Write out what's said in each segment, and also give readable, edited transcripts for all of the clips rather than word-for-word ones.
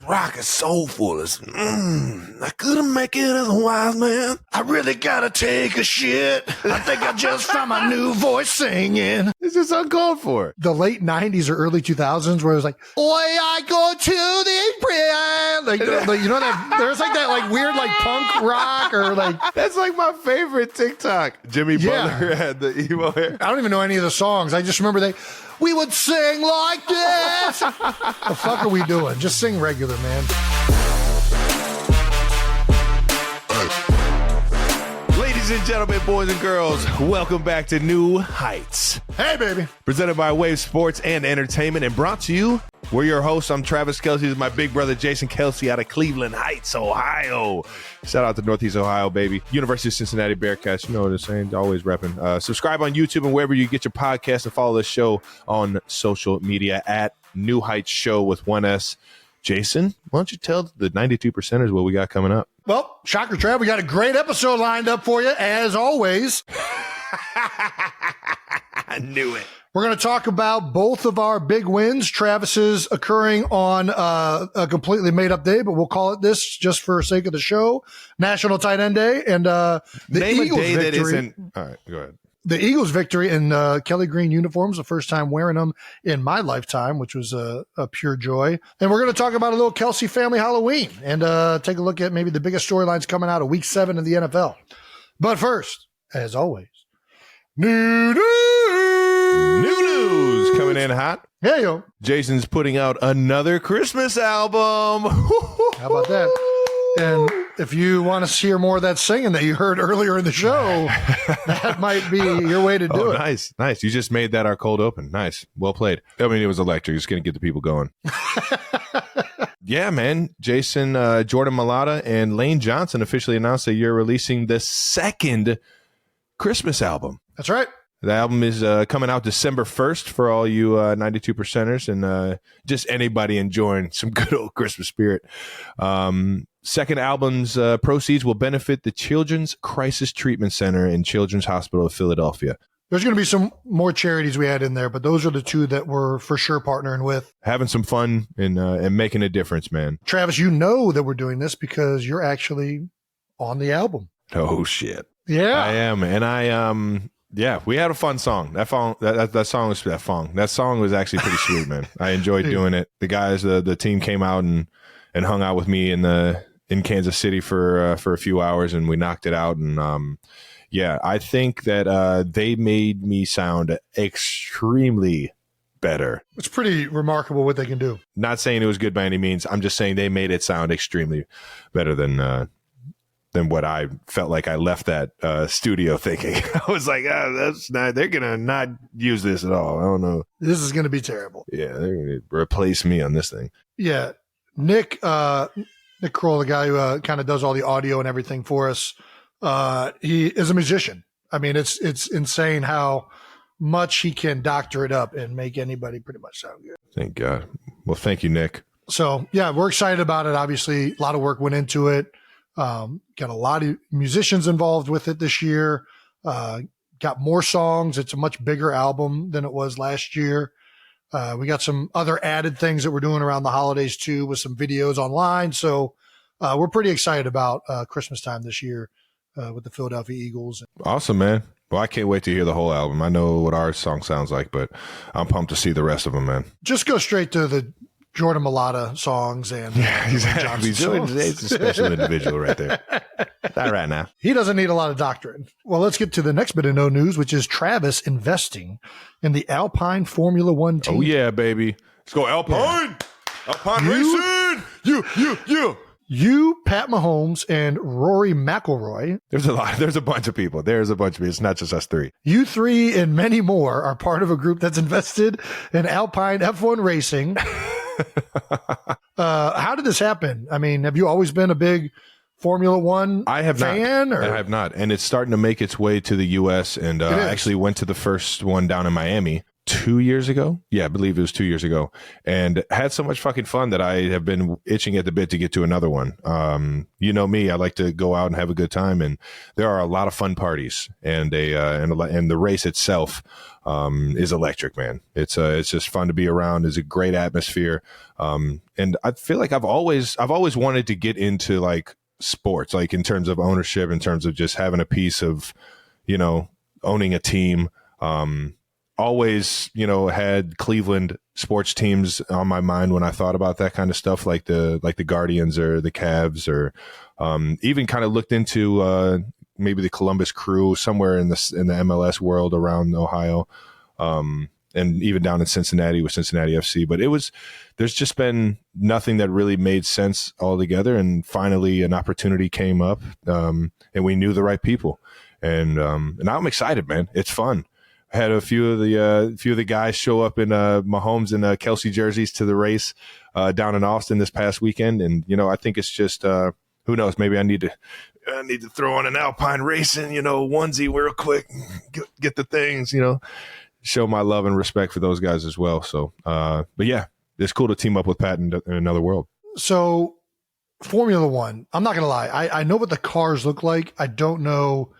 rock is soulful. I couldn't make it as a wise man. I really gotta take a shit. I think I just found my new voice singing. It's just uncalled for. The late 90s or early 2000s where it was like, oi, I go to the prayer. Like, you know, that there's like that like weird like punk rock or like. That's like my favorite TikTok. Jimmy Butler had the emo hair. I don't even know any of the songs. I just remember we would sing like this. The fuck are we doing? Just sing regular, man. Ladies and gentlemen, boys and girls, welcome back to New Heights. Hey, baby. Presented by Wave Sports and Entertainment and brought to you. We're your hosts. I'm Travis Kelce. This is my big brother, Jason Kelce, out of Cleveland Heights, Ohio. Shout out to Northeast Ohio, baby. University of Cincinnati Bearcats. You know what I'm saying? Always repping. Subscribe on YouTube and wherever you get your podcast, and follow the show on social media at New Heights Show with 1S. Jason, why don't you tell the 92%ers what we got coming up? Well, shocker, Trav, we got a great episode lined up for you, as always. I knew it. We're going to talk about both of our big wins. Travis's occurring on a completely made-up day, but we'll call it this just for sake of the show. National Tight End Day, and the Name Eagles a day victory. that isn't. All right, go ahead. The Eagles' victory in Kelly green uniforms, the first time wearing them in my lifetime, which was a pure joy. And we're going to talk about a little Kelce family Halloween and take a look at maybe the biggest storylines coming out of Week 7 of the NFL. But first, as always, new news Coming in hot. Hey, yo. Jason's putting out another Christmas album. How about that? And if you want to hear more of that singing that you heard earlier in the show, that might be your way to do it. Nice. You just made that our cold open. Nice. Well played. I mean, it was electric. It's going to get the people going. Yeah, man. Jason, Jordan Mailata, and Lane Johnson officially announced that you're releasing the second Christmas album. That's right. The album is coming out December 1st for all you 92%ers and just anybody enjoying some good old Christmas spirit. Second album's proceeds will benefit the Children's Crisis Treatment Center and Children's Hospital of Philadelphia. There's going to be some more charities we had in there, but those are the two that we're for sure partnering with. Having some fun and making a difference, man. Travis, you know that we're doing this because you're actually on the album. Oh, shit. Yeah. I am. And yeah, we had a fun song. That song was actually pretty sweet, man. I enjoyed doing it. The guys, the team came out and hung out with me in Kansas City for a few hours, and we knocked it out. And yeah, I think that they made me sound extremely better. It's pretty remarkable what they can do. Not saying it was good by any means. I'm just saying they made it sound extremely better than what I felt like I left that studio thinking. I was like, that's not, they're going to not use this at all. I don't know. This is going to be terrible. Yeah, they're going to replace me on this thing. Yeah. Nick Kroll, the guy who kind of does all the audio and everything for us, he is a musician. I mean, it's insane how much he can doctor it up and make anybody pretty much sound good. Thank God. Well, thank you, Nick. So, yeah, we're excited about it. Obviously, a lot of work went into it. Got a lot of musicians involved with it this year. Got more songs. It's a much bigger album than it was last year. We got some other added things that we're doing around the holidays too, with some videos online. So we're pretty excited about Christmas time this year with the Philadelphia Eagles. Awesome, man. Well, I can't wait to hear the whole album. I know what our song sounds like, but I'm pumped to see the rest of them, man. Just go straight to the Jordan Mailata songs and exactly. It's a special individual right there. Not right now. He doesn't need a lot of doctrine. Well, let's get to the next bit of no news, which is Travis investing in the Alpine Formula One team. Oh yeah, baby. Let's go Alpine. Yeah. Alpine Racing. You, Pat Mahomes, and Rory McIlroy. There's a bunch of people. It's not just us three. You three and many more are part of a group that's invested in Alpine F1 racing. How did this happen? I mean, have you always been a big Formula One fan? I have not. And it's starting to make its way to the U.S. And I actually went to the first one down in Miami 2 years ago. Yeah, I believe it was 2 years ago, and had so much fucking fun that I have been itching at the bit to get to another one. You know me, I like to go out and have a good time, and there are a lot of fun parties, and and the race itself is electric, man. It's just fun to be around. It's a great atmosphere, and I feel like I've always wanted to get into like sports, like in terms of ownership, in terms of just having a piece of, owning a team. Always, had Cleveland sports teams on my mind when I thought about that kind of stuff, like the Guardians or the Cavs, or even kind of looked into maybe the Columbus Crew somewhere in the MLS world around Ohio, and even down in Cincinnati with Cincinnati FC. But there's just been nothing that really made sense altogether, and finally an opportunity came up, and we knew the right people, and I'm excited, man. It's fun. Had a few of the guys show up in Mahomes and Kelce jerseys to the race down in Austin this past weekend, and I think it's just who knows, maybe I need to throw on an Alpine Racing onesie real quick, get the things, show my love and respect for those guys as well. So, but yeah, it's cool to team up with Pat in another world. So, Formula One, I'm not gonna lie, I know what the cars look like. I don't know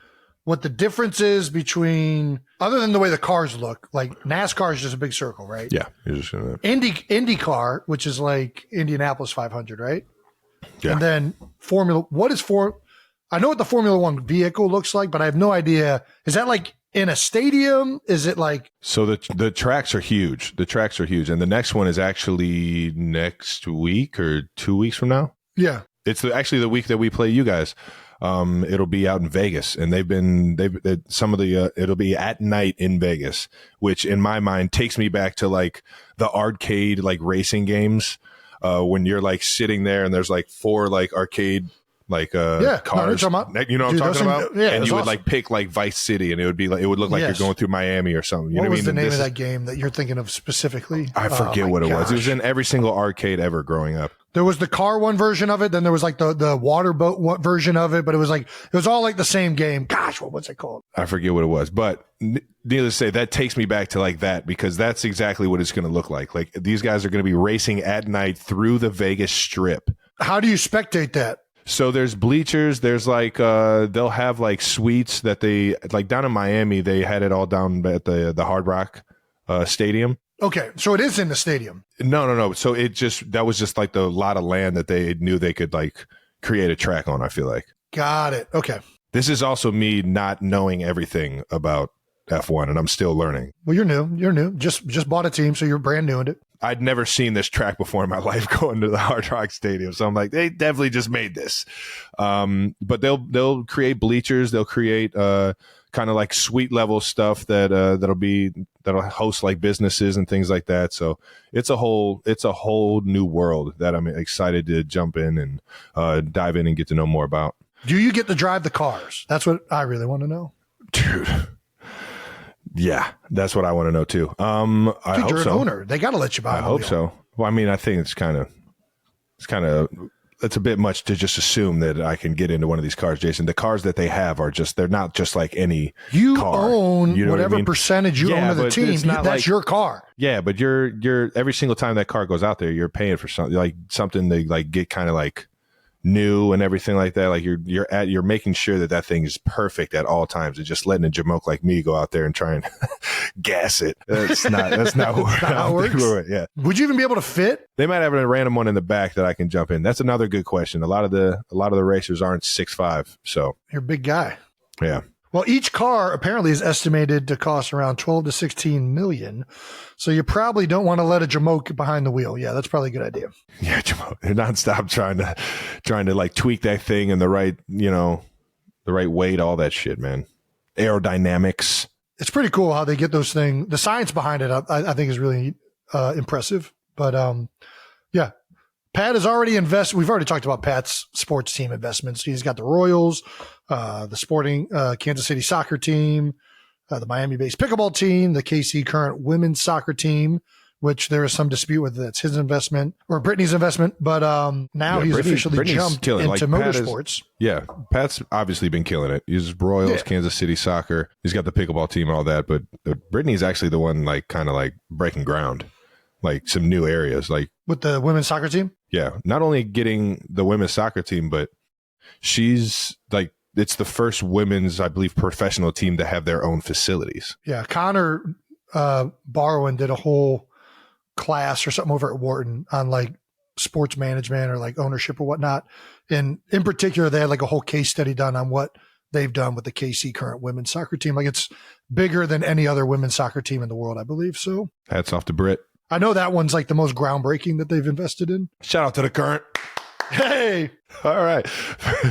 what the difference is between, other than the way the cars look. Like NASCAR is just a big circle, right? Yeah. IndyCar, which is like Indianapolis 500, right? Yeah. And then I know what the Formula One vehicle looks like, but I have no idea. Is that like in a stadium? Is it like? So the tracks are huge. The tracks are huge. And the next one is actually next week or 2 weeks from now. Yeah. It's actually the week that we play you guys. It'll be out in Vegas, and it'll be at night in Vegas, which in my mind takes me back to like the arcade, like racing games, when you're like sitting there and there's like 4 like arcade, like, cars, you know what I'm talking about? Yeah, and you would awesome. like pick like Vice City, and it would look like you're going through Miami or something. You what know was what I mean? the name of that game that you're thinking of specifically? I forget what it was. It was in every single arcade ever growing up. There was the car one version of it. Then there was like the water boat one version of it, but it was all like the same game. Gosh, what was it called? I forget what it was, but needless to say, that takes me back to like that, because that's exactly what it's going to look like. Like these guys are going to be racing at night through the Vegas Strip. How do you spectate that? So there's bleachers. There's like they'll have like suites that they like down in Miami. They had it all down at the Hard Rock Stadium. Okay, so it is in the stadium. No. So that was just like the lot of land that they knew they could like create a track on, I feel like. Got it. Okay. This is also me not knowing everything about F1, and I'm still learning. Well, you're new. Just bought a team, so you're brand new in it. I'd never seen this track before in my life going to the Hard Rock Stadium. So I'm like, they definitely just made this. But they'll create bleachers. They'll create kind of like suite level stuff that'll host like businesses and things like that. So it's a whole new world that I'm excited to jump in and dive in and get to know more about. Do you get to drive the cars? That's what I really want to know. Dude. Yeah, that's what I want to know too. I hope you're so. An owner. They got to let you buy. I hope so. Well, I mean, I think it's a bit much to just assume that I can get into one of these cars, Jason. The cars that they have they're not just like any you car. Own you know whatever what I mean? percentage you own of the team. That's your car. Yeah, but you're every single time that car goes out there, you're paying for something to like get kind of like new and everything like that. Like you're making sure that thing is perfect at all times, and just letting a jamoke like me go out there and try and gas it. That's not how it works. Yeah. Would you even be able to fit? They might have a random one in the back that I can jump in. That's another good question. A lot of the racers aren't 6'5", so you're a big guy. Yeah. Well, each car apparently is estimated to cost around 12 to 16 million. So you probably don't want to let a jamoke behind the wheel. Yeah, that's probably a good idea. Yeah, jamoke. They're nonstop trying to like tweak that thing in the right weight, all that shit, man. Aerodynamics. It's pretty cool how they get those things. The science behind it, I think, is really impressive. But yeah, Pat has already invested. We've already talked about Pat's sports team investments. He's got the Royals, the sporting Kansas City soccer team, the Miami-based pickleball team, the KC current women's soccer team, which there is some dispute whether that's his investment or Brittany's investment. But now he's officially jumped into motorsports. Pat's obviously been killing it. He's Royals, Kansas City Soccer. He's got the pickleball team and all that. But Brittany's actually the one kind of breaking ground, some new areas. With the women's soccer team? Yeah. Not only getting the women's soccer team, but she's it's the first women's, I believe, professional team to have their own facilities. Yeah. Connor Barwin did a whole class or something over at Wharton on sports management or ownership or whatnot. And in particular, they had a whole case study done on what they've done with the KC current women's soccer team. It's bigger than any other women's soccer team in the world, I believe. So hats off to Britt. I know that one's the most groundbreaking that they've invested in. Shout out to the current. Hey. All right.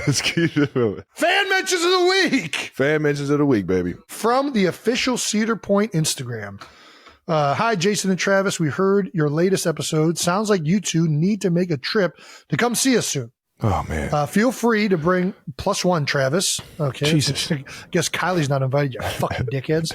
Let's keep it moving. Fan mentions of the week. Fan mentions of the week, baby. From the official Cedar Point Instagram. Hi, Jason and Travis. We heard your latest episode. Sounds like you two need to make a trip to come see us soon. Oh, man. Feel free to bring +1, Travis. Okay. Jesus. I guess Kylie's not invited, you fucking dickheads.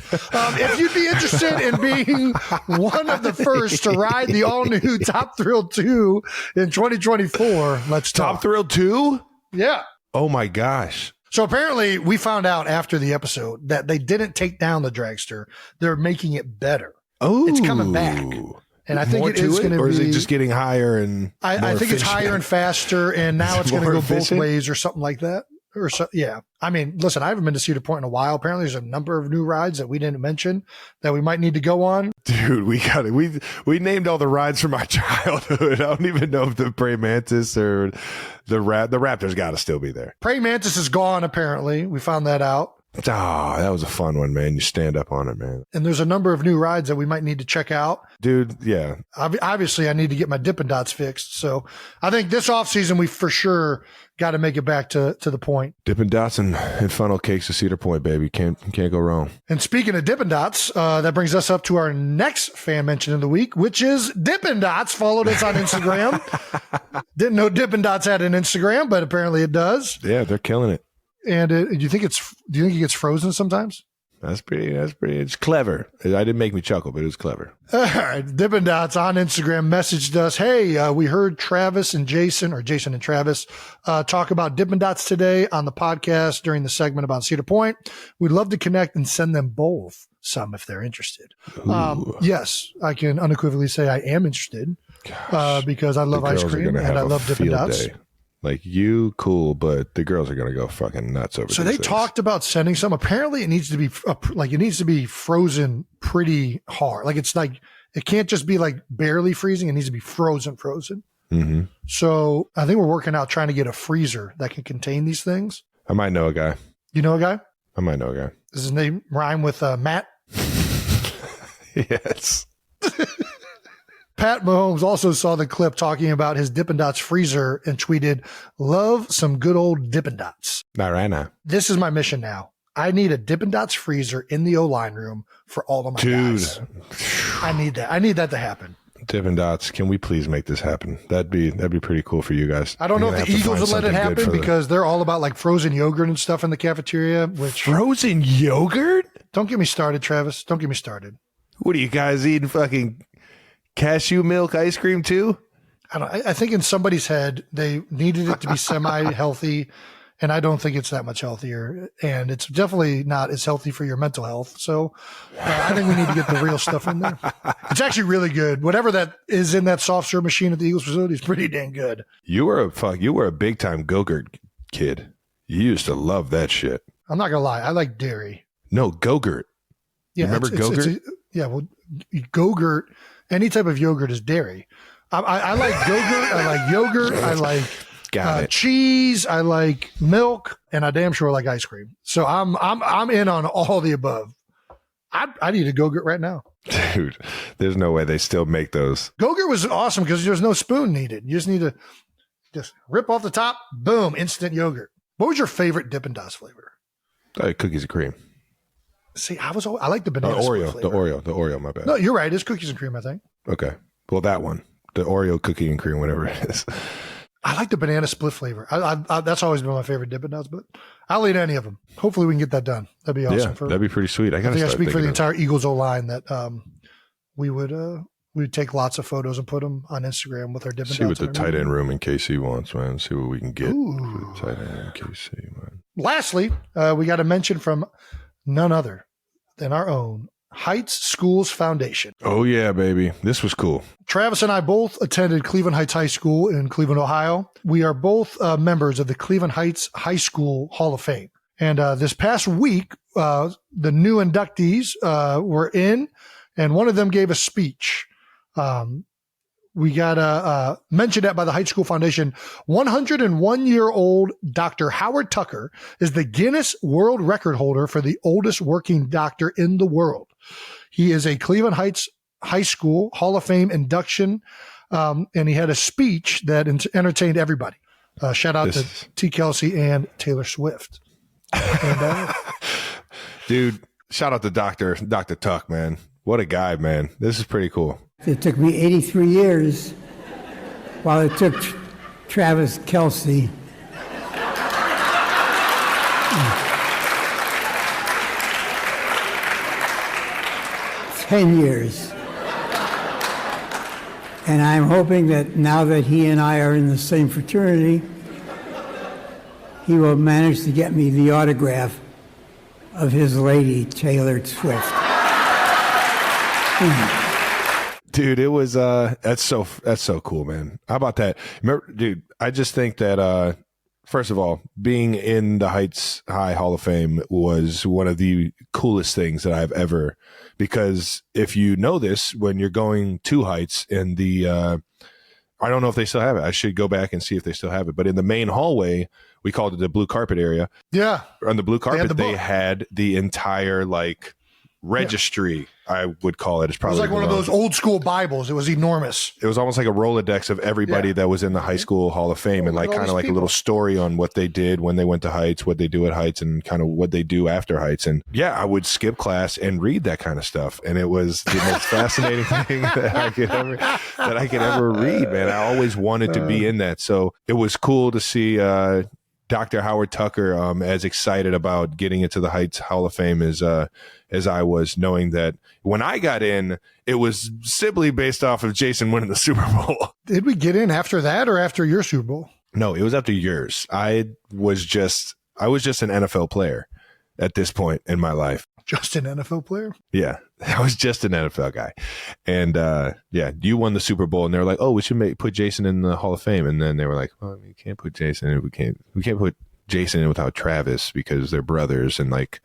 If you'd be interested in being one of the first to ride the all-new Top Thrill 2 in 2024, let's talk. Top Thrill 2? Yeah. Oh, my gosh. So apparently we found out after the episode that they didn't take down the dragster. They're making it better. Oh. It's coming back. And I think it is going to be. Or is it just getting higher and I think it's higher and faster, and now it's going to go both ways or something like that. Or so, yeah. I mean, listen, I haven't been to Cedar Point in a while. Apparently there's a number of new rides that we didn't mention that we might need to go on. Dude, we got it. We named all the rides from our childhood. I don't even know if the Praying Mantis or the Raptor's got to still be there. Praying Mantis is gone, apparently. We found that out. Oh, that was a fun one, man. You stand up on it, man. And there's a number of new rides that we might need to check out. Dude, yeah. Obviously, I need to get my Dippin' Dots fixed. So I think this offseason, we for sure got to make it back to the point. Dippin' Dots and funnel cakes to Cedar Point, baby. Can't go wrong. And speaking of Dippin' Dots, that brings us up to our next fan mention of the week, which is Dippin' Dots. Followed us on Instagram. Didn't know Dippin' Dots had an Instagram, but apparently it does. Yeah, they're killing it. And do you think it gets frozen sometimes? That's pretty, it's clever. It didn't make me chuckle, but it was clever. All right. Dippin' Dots on Instagram messaged us, hey, we heard Travis and Jason, or Jason and Travis, talk about Dippin' Dots today on the podcast during the segment about Cedar Point. We'd love to connect and send them both some if they're interested. Yes, I can unequivocally say I am interested because I love ice cream and I love Dippin' Dots. You cool, but the girls are going to go fucking nuts over. So they talked about sending some. Apparently, it needs to be frozen pretty hard. It can't just be barely freezing. It needs to be frozen. Mm-hmm. So I think we're working out trying to get a freezer that can contain these things. I might know a guy. You know a guy? I might know a guy. Does his name rhyme with Matt? Yes. Pat Mahomes also saw the clip talking about his Dippin' Dots freezer and tweeted, love some good old Dippin' Dots. Not right now. This is my mission now. I need a Dippin' Dots freezer in the O-line room for all of my guys. I need that. I need that to happen. Dippin' Dots, can we please make this happen? That'd be pretty cool for you guys. I don't know if the Eagles will let it happen because they're all about frozen yogurt and stuff in the cafeteria. Frozen yogurt? Don't get me started, Travis. Don't get me started. What are you guys eating? Fucking cashew milk ice cream too? I think in somebody's head they needed it to be semi-healthy, and I don't think it's that much healthier, and it's definitely not as healthy for your mental health. So I think we need to get the real stuff in there. It's actually really good. Whatever that is in that soft serve machine at the Eagles facility is pretty dang good. You were a big time Go-Gurt kid. You used to love that shit. I'm not gonna lie, I like dairy. No, Go-Gurt. Yeah, remember Go-Gurt? Go-Gurt. Any type of yogurt is dairy. I like Go-Gurt. I like yogurt. I like cheese. I like milk, and I damn sure like ice cream. So I'm in on all the above. I need a Go-Gurt right now. Dude, there's no way they still make those. Go-Gurt was awesome because there's no spoon needed. You just need to just rip off the top, boom, instant yogurt. What was your favorite Dippin' Dots flavor? Cookies and cream. See, I like the banana Oreo, the Oreo, my bad. No, you're right. It's cookies and cream, I think. Okay. Well, that one, the Oreo cookie and cream, whatever it is. I like the banana split flavor. That's always been my favorite Dippin' Dots, but I'll eat any of them. Hopefully we can get that done. That'd be awesome. Yeah, that'd be pretty sweet. I think I speak for the entire Eagles O-line that we would We take lots of photos and put them on Instagram with our Dippin' See what Dots the on tight our end room in KC wants, man. See what we can get for the tight end in KC, man. Lastly, we got a mention from none other than our own Heights Schools Foundation. Oh, yeah, baby. This was cool. Travis and I both attended Cleveland Heights High School in Cleveland, Ohio. We are both members of the Cleveland Heights High School Hall of Fame. And this past week, the new inductees were in, and one of them gave a speech. We got mentioned at by the Heights School Foundation. 101-year-old Dr. Howard Tucker is the Guinness World Record holder for the oldest working doctor in the world. He is a Cleveland Heights High School Hall of Fame induction, and he had a speech that entertained everybody. Shout out to T. Kelce and Taylor Swift. Dude, shout out to Dr. Tuck, man. What a guy, man. This is pretty cool. It took me 83 years, while it took Travis Kelce 10 years. And I'm hoping that now that he and I are in the same fraternity, he will manage to get me the autograph of his lady, Taylor Swift. Dude, it was that's so cool, man. How about that? Remember, dude, I just think that first of all, being in the Heights High Hall of Fame was one of the coolest things that I've ever, because if you know this, when you're going to Heights in the I don't know if they still have it. I should go back and see if they still have it. But in the main hallway, we called it the blue carpet area. Yeah. On the blue carpet, they had the entire like registry, I would call it. It's probably it was like one of those old school Bibles. It was enormous. It was almost like a Rolodex of everybody that was in the High School Hall of Fame, and like kind of like a little story on what they did when they went to Heights, what they do at Heights, and kind of what they do after Heights. And yeah, I would skip class and read that kind of stuff, and it was the most fascinating thing that I could ever read, man. I always wanted to be in that, so it was cool to see Dr. Howard Tucker as excited about getting into the Heights Hall of Fame as I was, knowing that when I got in, it was simply based off of Jason winning the Super Bowl. Did we get in after that or after your Super Bowl? No, it was after yours. I was just an NFL player at this point in my life. Just an NFL player? Yeah, I was just an NFL guy. And you won the Super Bowl, and they were like, "Oh, we should put Jason in the Hall of Fame." And then they were like, "Oh, you can't put Jason in. We can't put Jason in without Travis because they're brothers and like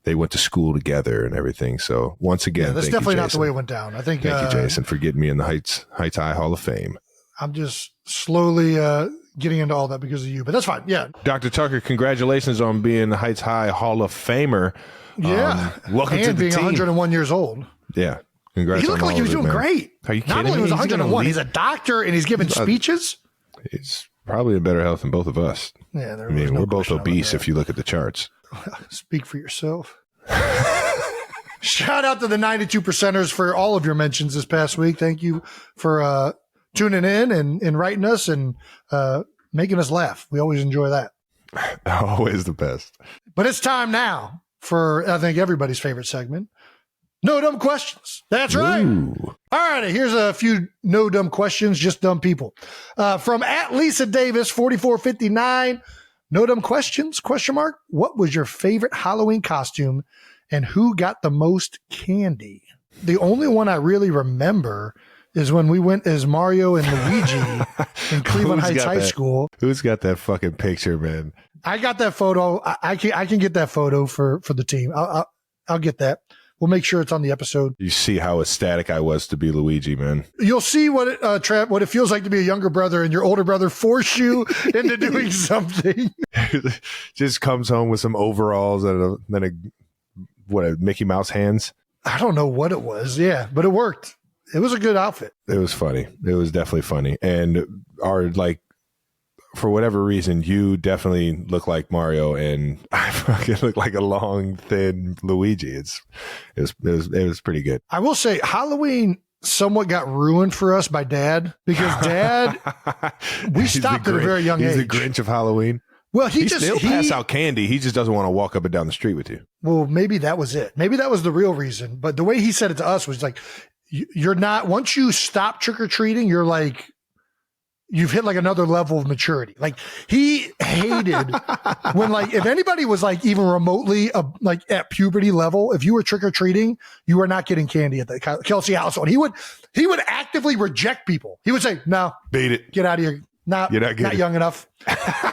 they went to school together and everything." So once again, that's definitely not the way it went down. I think. Thank you, Jason, for getting me in the Heights High Hall of Fame. I'm just slowly getting into all that because of you, but that's fine. Yeah, Dr. Tucker, congratulations on being the Heights High Hall of Famer. Yeah, welcome to the being team. 101 years old. Yeah, congrats. He looked like he was doing great. Are you kidding Not only me? was 101, he's a doctor and he's giving speeches. He's probably in better health than both of us. Yeah, I mean, we're both obese if you look at the charts. Speak for yourself. Shout out to the 92%ers for all of your mentions this past week. Thank you for tuning in and writing us and making us laugh. We always enjoy that. Always the best. But it's time now for, I think, everybody's favorite segment, No Dumb Questions. That's right. Ooh. All right, here's a few no dumb questions, just dumb people. From @Lisa Davis 4459. No dumb questions? ? What was your favorite Halloween costume and who got the most candy? The only one I really remember is when we went as Mario and Luigi in Cleveland Heights High School. Who's got that fucking picture, man? I got that photo. I can get that photo for the team. I'll get that. We'll make sure it's on the episode. You see how ecstatic I was to be Luigi, man. You'll see what it feels like to be a younger brother and your older brother force you into doing something. Just comes home with some overalls and a Mickey Mouse hands. I don't know what it was. Yeah, but it worked. It was a good outfit. It was funny. It was definitely funny. And for whatever reason, you definitely look like Mario, and I fucking look like a long, thin Luigi. It was pretty good. I will say Halloween somewhat got ruined for us by Dad, because Dad, we stopped at a very young age. He's the Grinch of Halloween. Well, he pass out candy. He just doesn't want to walk up and down the street with you. Well, maybe that was it. Maybe that was the real reason. But the way he said it to us was like, you're not, once you stop trick-or-treating, you're like, you've hit like another level of maturity. Like he hated when like, if anybody was like even remotely like at puberty level, if you were trick-or-treating, you were not getting candy at the Kelce household. He would actively reject people. He would say, no, beat it. Get out of here. You're not young enough.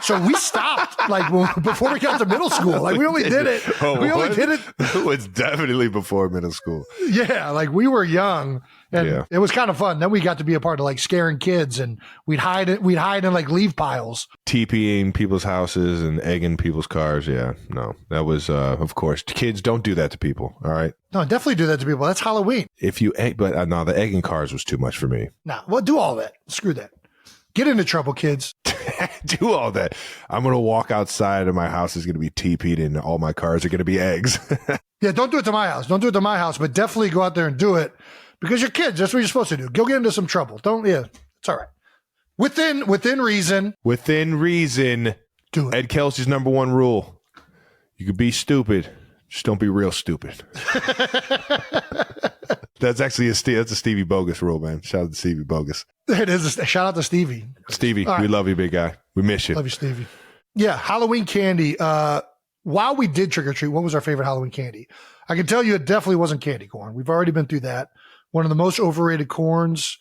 So we stopped like before we got to middle school. Like we only did it. We only did it. It was definitely before middle school. Yeah. Like we were young and it was kind of fun. Then we got to be a part of like scaring kids and we'd hide in like leaf piles. TPing people's houses and egging people's cars. Yeah. No, that was, of course, kids don't do that to people. All right. No, definitely do that to people. That's Halloween. If you egg, but no, the egging cars was too much for me. Nah, well, do all that. Screw that. Get into trouble, kids. Do all that. I'm going to walk outside and my house is going to be TP'd and all my cars are going to be eggs. Yeah, don't do it to my house. Don't do it to my house, but definitely go out there and do it because you're kids. That's what you're supposed to do. Go get into some trouble. It's all right. Within reason. Within reason. Do it. Ed Kelce's number one rule. You could be stupid. Just don't be real stupid. That's actually that's a Stevie Bogus rule, man. Shout out to Stevie Bogus. It is. Shout out to Stevie. Stevie, right. We love you, big guy. We miss you. Love you, Stevie. Yeah, Halloween candy. While we did trick or treat, what was our favorite Halloween candy? I can tell you it definitely wasn't candy corn. We've already been through that. One of the most overrated corns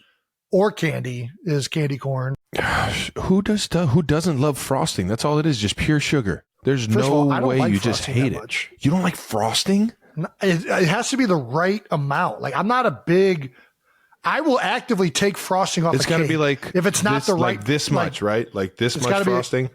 or candy is candy corn. Gosh, who doesn't love frosting? That's all it is, just pure sugar. There's no way you just hate it. Much. You don't like frosting? It has to be the right amount. Like I'm not a big. I will actively take frosting off. It's got to be like if it's not the right like this much, right? Like this much frosting.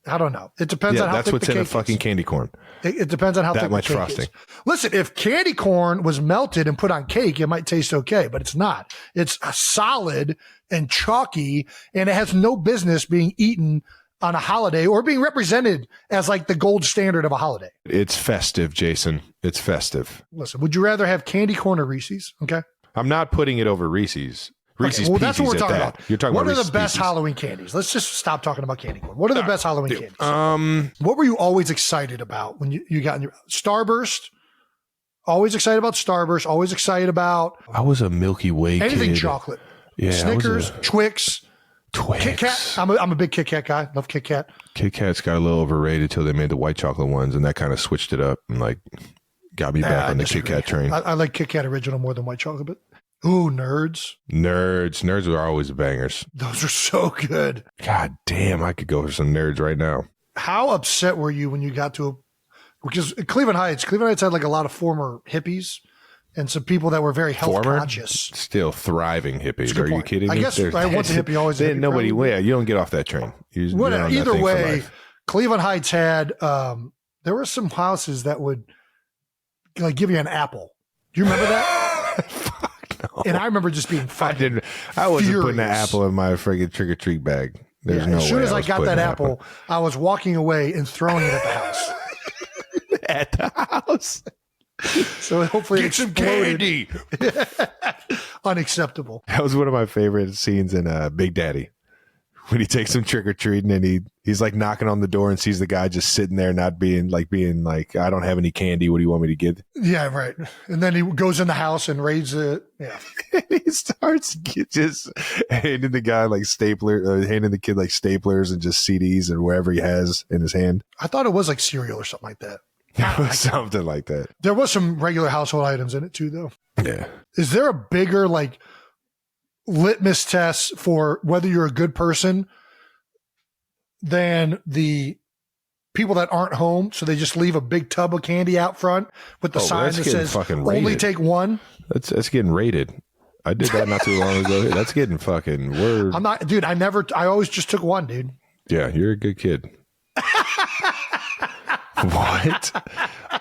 I don't know. It depends on how that's thick what's the in a cake fucking is. candy corn. It depends on how that thick much the cake frosting. Is. Listen, if candy corn was melted and put on cake, it might taste okay, but it's not. It's solid and chalky, and it has no business being eaten on a holiday or being represented as like the gold standard of a holiday. It's festive, Jason. It's festive. Listen, would you rather have candy corn or Reese's? Okay. I'm not putting it over Reese's. Reese's well, that's what we're talking about. You're talking what about are the best Pieces. Halloween candies? Let's just stop talking about candy corn. What are the best Halloween candies? What were you always excited about when you got in your Starburst? Always excited about Starburst. Always excited about. I was a Milky Way anything kid. chocolate. Yeah, Snickers, Twix. Kit Kat. I'm a big Kit Kat guy. Love Kit Kat. Kit Kats got a little overrated till they made the white chocolate ones, and that kind of switched it up and like got me back on the Kit Kat train. I like Kit Kat original more than white chocolate, but ooh, Nerds. Nerds are always bangers. Those are so good. God damn, I could go for some Nerds right now. How upset were you when you got to because Cleveland Heights had like a lot of former hippies and some people that were very health conscious. Still thriving hippies. Are you kidding me? I guess I once a hippie, always a hippie. Nobody, you don't get off that train. Either way, Cleveland Heights had, there were some houses that would like give you an apple. Do you remember that? Fuck no. And I remember just being fucking I wasn't furious. putting an apple in my friggin' trick-or-treat bag. There's no way. As soon as I got that an apple, I was walking away and throwing it at the house. At the house. So hopefully Get it some exploded. candy. Unacceptable. That was one of my favorite scenes in Big Daddy. When he takes him trick-or-treating and he's like knocking on the door and sees the guy just sitting there not being like, I don't have any candy. What do you want me to get? Yeah, right. And then he goes in the house and raids it. Yeah. He starts just handing the guy like handing the kid like staplers and just CDs and wherever he has in his hand. I thought it was like cereal or something like that. Something like that. There was some regular household items in it too, though. Yeah. Is there a bigger like litmus test for whether you're a good person than the people that aren't home? So they just leave a big tub of candy out front with the sign that says only take one. That's getting rated. I did that not too long ago. That's getting fucking word. I'm not, dude. I always just took one, dude. Yeah, you're a good kid. What?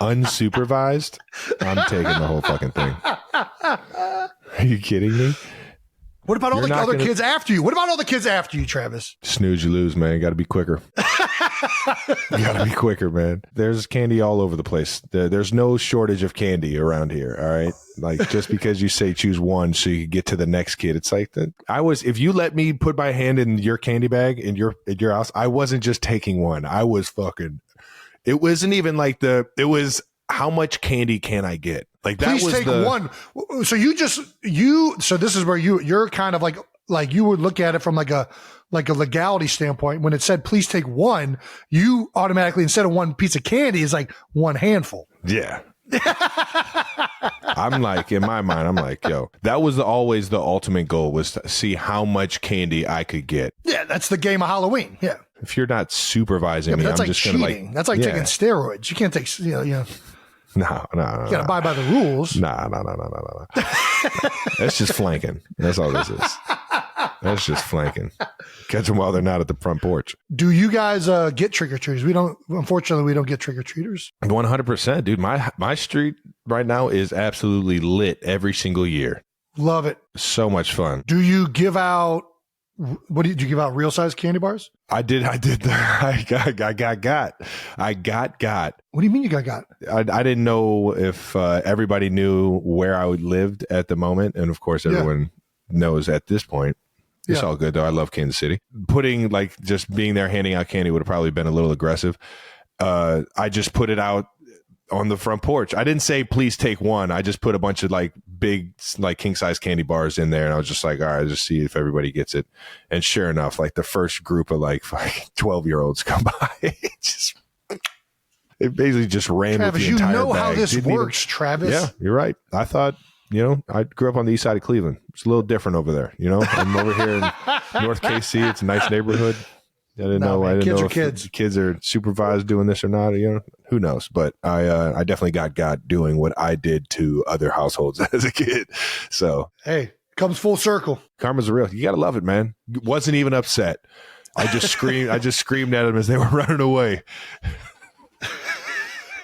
Unsupervised? I'm taking the whole fucking thing. Are you kidding me? What about all the other kids after you? What about all the kids after you, Travis? Snooze, you lose, man. Got to be quicker. You got to be quicker, man. There's candy all over the place. There's no shortage of candy around here, all right? Like, just because you say choose one so you can get to the next kid, it's like that. If you let me put my hand in your candy bag in your house, I wasn't just taking one. I was fucking, it wasn't even like it was how much candy can I get? Like that Please was take one. So this is where you're kind of like you would look at it from like a legality standpoint. When it said, please take one, you automatically, instead of one piece of candy, is like one handful. Yeah. I'm like, in my mind, I'm like, yo, that was always the ultimate goal, was to see how much candy I could get. Yeah, that's the game of Halloween. Yeah. If you're not supervising me, that's I'm like just cheating. going to That's like taking steroids. You can't take, No. you got to abide by the rules. No. That's just flanking. That's all this is. That's just flanking. Catch them while they're not at the front porch. Do you guys get trick-or-treaters? Unfortunately, we don't get trick-or-treaters. 100%, dude. My street right now is absolutely lit every single year. Love it. So much fun. Do you give out, do you give out real size candy bars? I did. I got. What do you mean you got? I didn't know if everybody knew where I lived at the moment. And of course, everyone knows at this point. It's all good, though. I love Kansas City. Putting, like, just being there handing out candy would have probably been a little aggressive. I just put it out on the front porch. I didn't say, please take one. I just put a bunch of, like, big, like, king-size candy bars in there. And I was just like, all right, just see if everybody gets it. And sure enough, like, the first group of, like, 12-year-olds come by. It basically just ran Travis, with the entire bag. you know how this works, Travis. Yeah, you're right. I thought, I grew up on the east side of Cleveland. It's a little different over there. I'm over here in North KC. It's a nice neighborhood. I didn't know if the kids are supervised doing this or not. Who knows? But I definitely got doing what I did to other households as a kid. So hey, comes full circle. Karma's real. You gotta love it, man. Wasn't even upset. I just screamed. I just screamed at them as they were running away.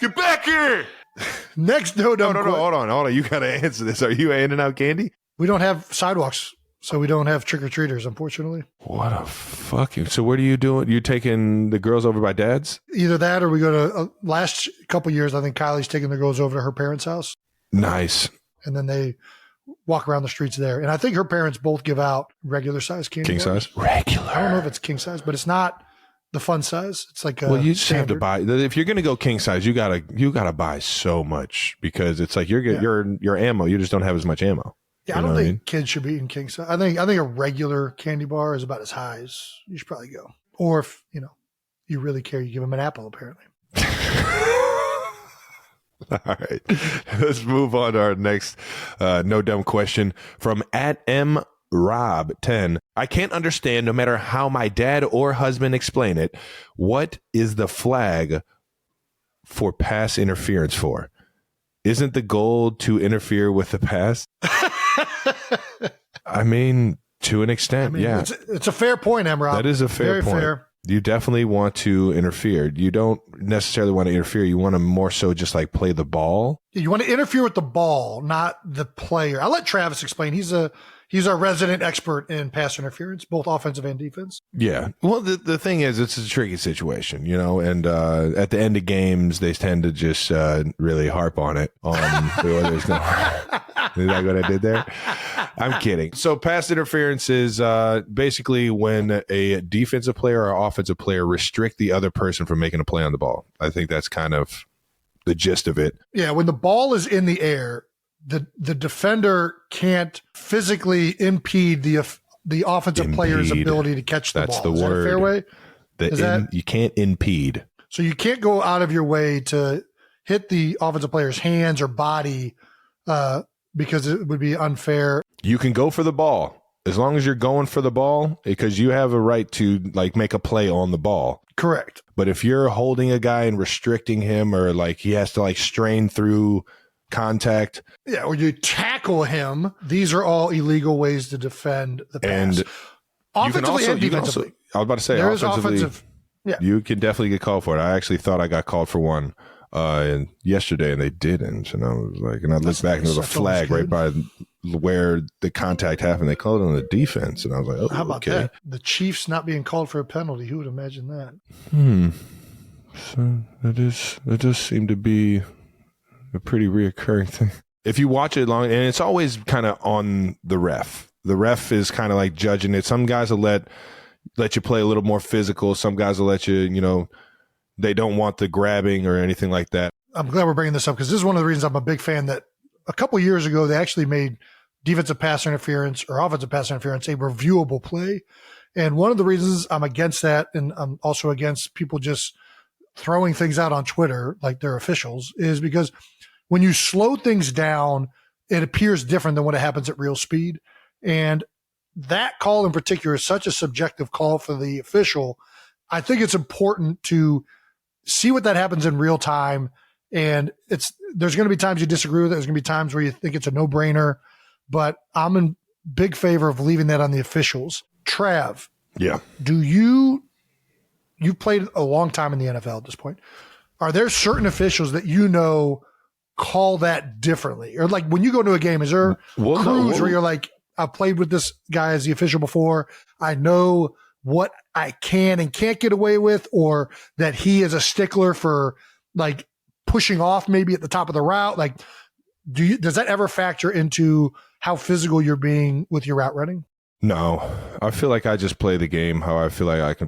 Get back here! Next, no, hold on. You gotta answer this. Are you handing out candy? We don't have sidewalks, so we don't have trick-or-treaters, unfortunately. What a fucking... So what are you doing? You taking the girls over by dad's? Either that or we go to... last couple years, I think Kylie's taking the girls over to her parents' house. Nice. And then they walk around the streets there. And I think her parents both give out regular size candy. King bars. size? Regular. I don't know if it's king size, but it's not the fun size. It's like you just standard. have to buy. If you're going to go king size, you gotta buy so much, because it's like your ammo. You just don't have as much ammo. Yeah, I don't think kids should be eating king size. I think a regular candy bar is about as high as you should probably go. Or if you really care, you give them an apple. Apparently. All right, let's move on to our next no dumb question from @MRob10. I can't understand, no matter how my dad or husband explain it, what is the flag for pass interference for? Isn't the goal to interfere with the pass? I mean, to an extent, yeah. It's a fair point, Emrob. That is a fair point. Fair. You definitely want to interfere. You don't necessarily want to interfere. You want to more so just like play the ball. You want to interfere with the ball, not the player. I'll let Travis explain. He's our resident expert in pass interference, both offensive and defense. Yeah. Well, the thing is, it's a tricky situation, and at the end of games, they tend to just really harp on it. There's no... Is that what I did there? I'm kidding. So pass interference is basically when a defensive player or offensive player restrict the other person from making a play on the ball. I think that's kind of the gist of it. Yeah, when the ball is in the air, the defender can't physically impede the offensive player's ability to catch the ball. That's the word. Is that a fair way? You can't impede. So you can't go out of your way to hit the offensive player's hands or body because it would be unfair. You can go for the ball as long as you're going for the ball, because you have a right to like make a play on the ball. Correct. But if you're holding a guy and restricting him, or like he has to like strain through contact, or you tackle him, these are all illegal ways to defend the pass. And offensively and defensively. I was about to say, there is offensive. Yeah. You can definitely get called for it. I actually thought I got called for one yesterday, and they didn't. And I was like, and I looked back, and there was a flag right by where the contact happened. They called it on the defense, and I was like, oh, how about that? The Chiefs not being called for a penalty. Who would imagine that? So that does seem to be a pretty reoccurring thing. If you watch it long, and it's always kind of on the ref. The ref is kind of like judging it. Some guys will let you play a little more physical. Some guys will let you, they don't want the grabbing or anything like that. I'm glad we're bringing this up because this is one of the reasons I'm a big fan that a couple years ago, they actually made defensive pass interference or offensive pass interference a reviewable play. And one of the reasons I'm against that, and I'm also against people just throwing things out on Twitter like they're officials, is because when you slow things down, it appears different than when it happens at real speed. And that call in particular is such a subjective call for the official. I think it's important to see what that happens in real time. And there's going to be times you disagree with it. There's going to be times where you think it's a no-brainer, but I'm in big favor of leaving that on the officials. Trav. Yeah. You've played a long time in the NFL at this point. Are there certain officials that call that differently? Or like when you go to a game, is there crews where you're like, I've played with this guy as the official before. I know what I can and can't get away with, or that he is a stickler for like pushing off maybe at the top of the route. Like, does that ever factor into how physical you're being with your route running? No, I feel like I just play the game how I feel like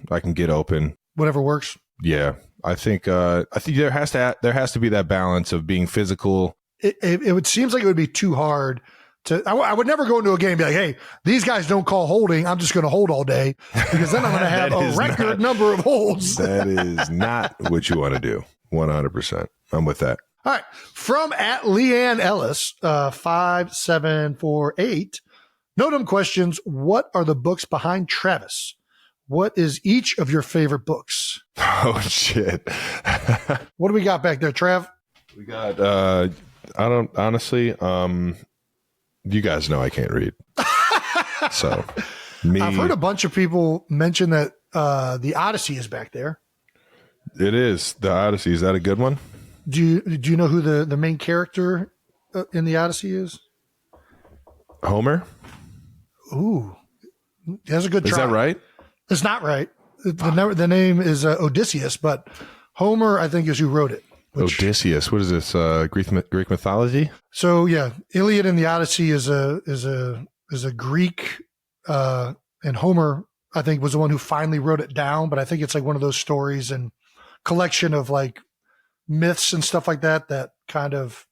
I can get open. Whatever works. Yeah, I think there has to be that balance of being physical. It seems like it would be too hard to. I would never go into a game and be like, "Hey, these guys don't call holding. I'm just going to hold all day," because then I'm going to have a record number of holds. That is not what you want to do. 100%. I'm with that. All right, from at Leanne Ellis, 5748. Notum questions. What are the books behind Travis? What is each of your favorite books? Oh, shit. What do we got back there, Trav? We got, I don't, honestly, you guys know I can't read. So, I've heard a bunch of people mention that the Odyssey is back there. It is. The Odyssey. Is that a good one? Do you know who the main character in the Odyssey is? Homer? Ooh. That's a good try. Is that right? It's not right. The name is Odysseus, but Homer, I think, is who wrote it. Odysseus. What is this? Greek mythology? So yeah, Iliad and the Odyssey is a Greek, and Homer, I think, was the one who finally wrote it down. But I think it's like one of those stories and collection of like myths and stuff like that kind of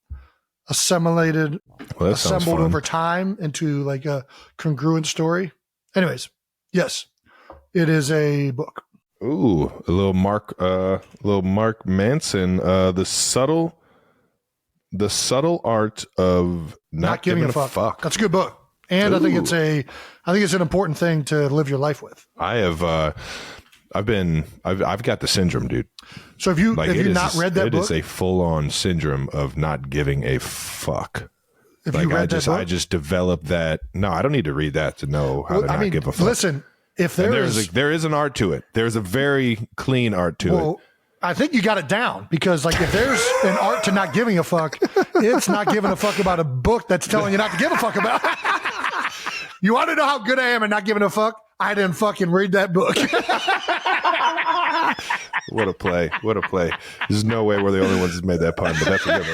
assembled over time into like a congruent story. Anyways, yes. It is a book. Ooh, a little Mark Manson. The subtle art of not giving a fuck. That's a good book, and ooh. I think it's an important thing to live your life with. I've got the syndrome, dude. So have you not read that book? It is a full-on syndrome of not giving a fuck. Have you read that book? I just developed that. No, I don't need to read that to know how to not give a fuck. Listen. If there is an art to it. There's a very clean art to it. I think you got it down, because like if there's an art to not giving a fuck, it's not giving a fuck about a book that's telling you not to give a fuck about. You want to know how good I am at not giving a fuck? I didn't fucking read that book. What a play. What a play. There's no way we're the only ones that made that pun, but that's a good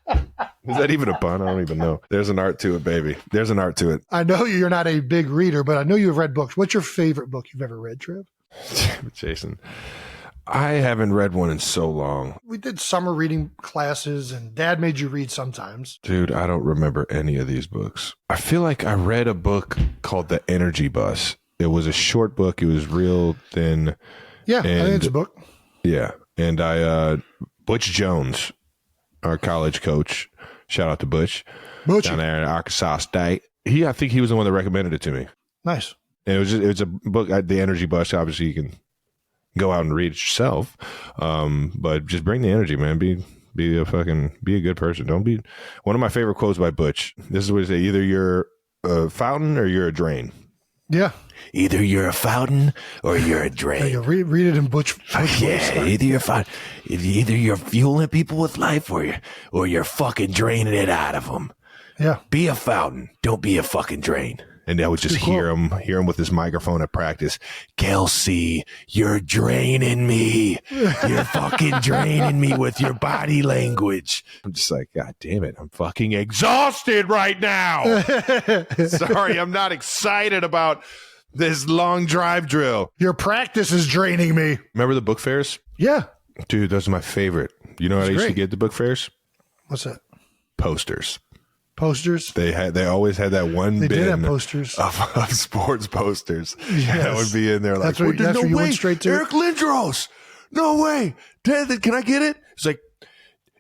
one. Is that even a pun? I don't even know. There's an art to it, baby. There's an art to it. I know you're not a big reader, but I know you've read books. What's your favorite book you've ever read, Trev? Jason, I haven't read one in so long. We did summer reading classes, and Dad made you read sometimes. Dude, I don't remember any of these books. I feel like I read a book called The Energy Bus. It was a short book. It was real thin. Yeah, I think it's a book. Yeah. And Butch Jones, our college coach, shout out to Butch, down there in Arkansas State. I think he was the one that recommended it to me. Nice. And it was a book, The Energy Bus. Obviously, you can go out and read it yourself, but just bring the energy, man. Be a good person. Don't be. One of my favorite quotes by Butch. This is what he said: either you're a fountain or you're a drain. Yeah. Either you're a fountain or you're a drain. Yeah, read it in Butch. Yeah, either you're fueling people with life or you're fucking draining it out of them. Yeah. Be a fountain. Don't be a fucking drain. And I would just hear him with his microphone at practice. Kelce, you're draining me. You're fucking draining me with your body language. I'm just like, God damn it. I'm fucking exhausted right now. Sorry, I'm not excited about this long drive drill. Your practice is draining me. Remember the book fairs? Yeah. Dude, those are my favorite. You know what I used to get at the book fairs? What's that? Posters. Posters? They always had that one They bin did have posters. of sports posters. Yes. That would be in there like, That's where you went straight to? Eric Lindros. No way. Dad, can I get it? It's like,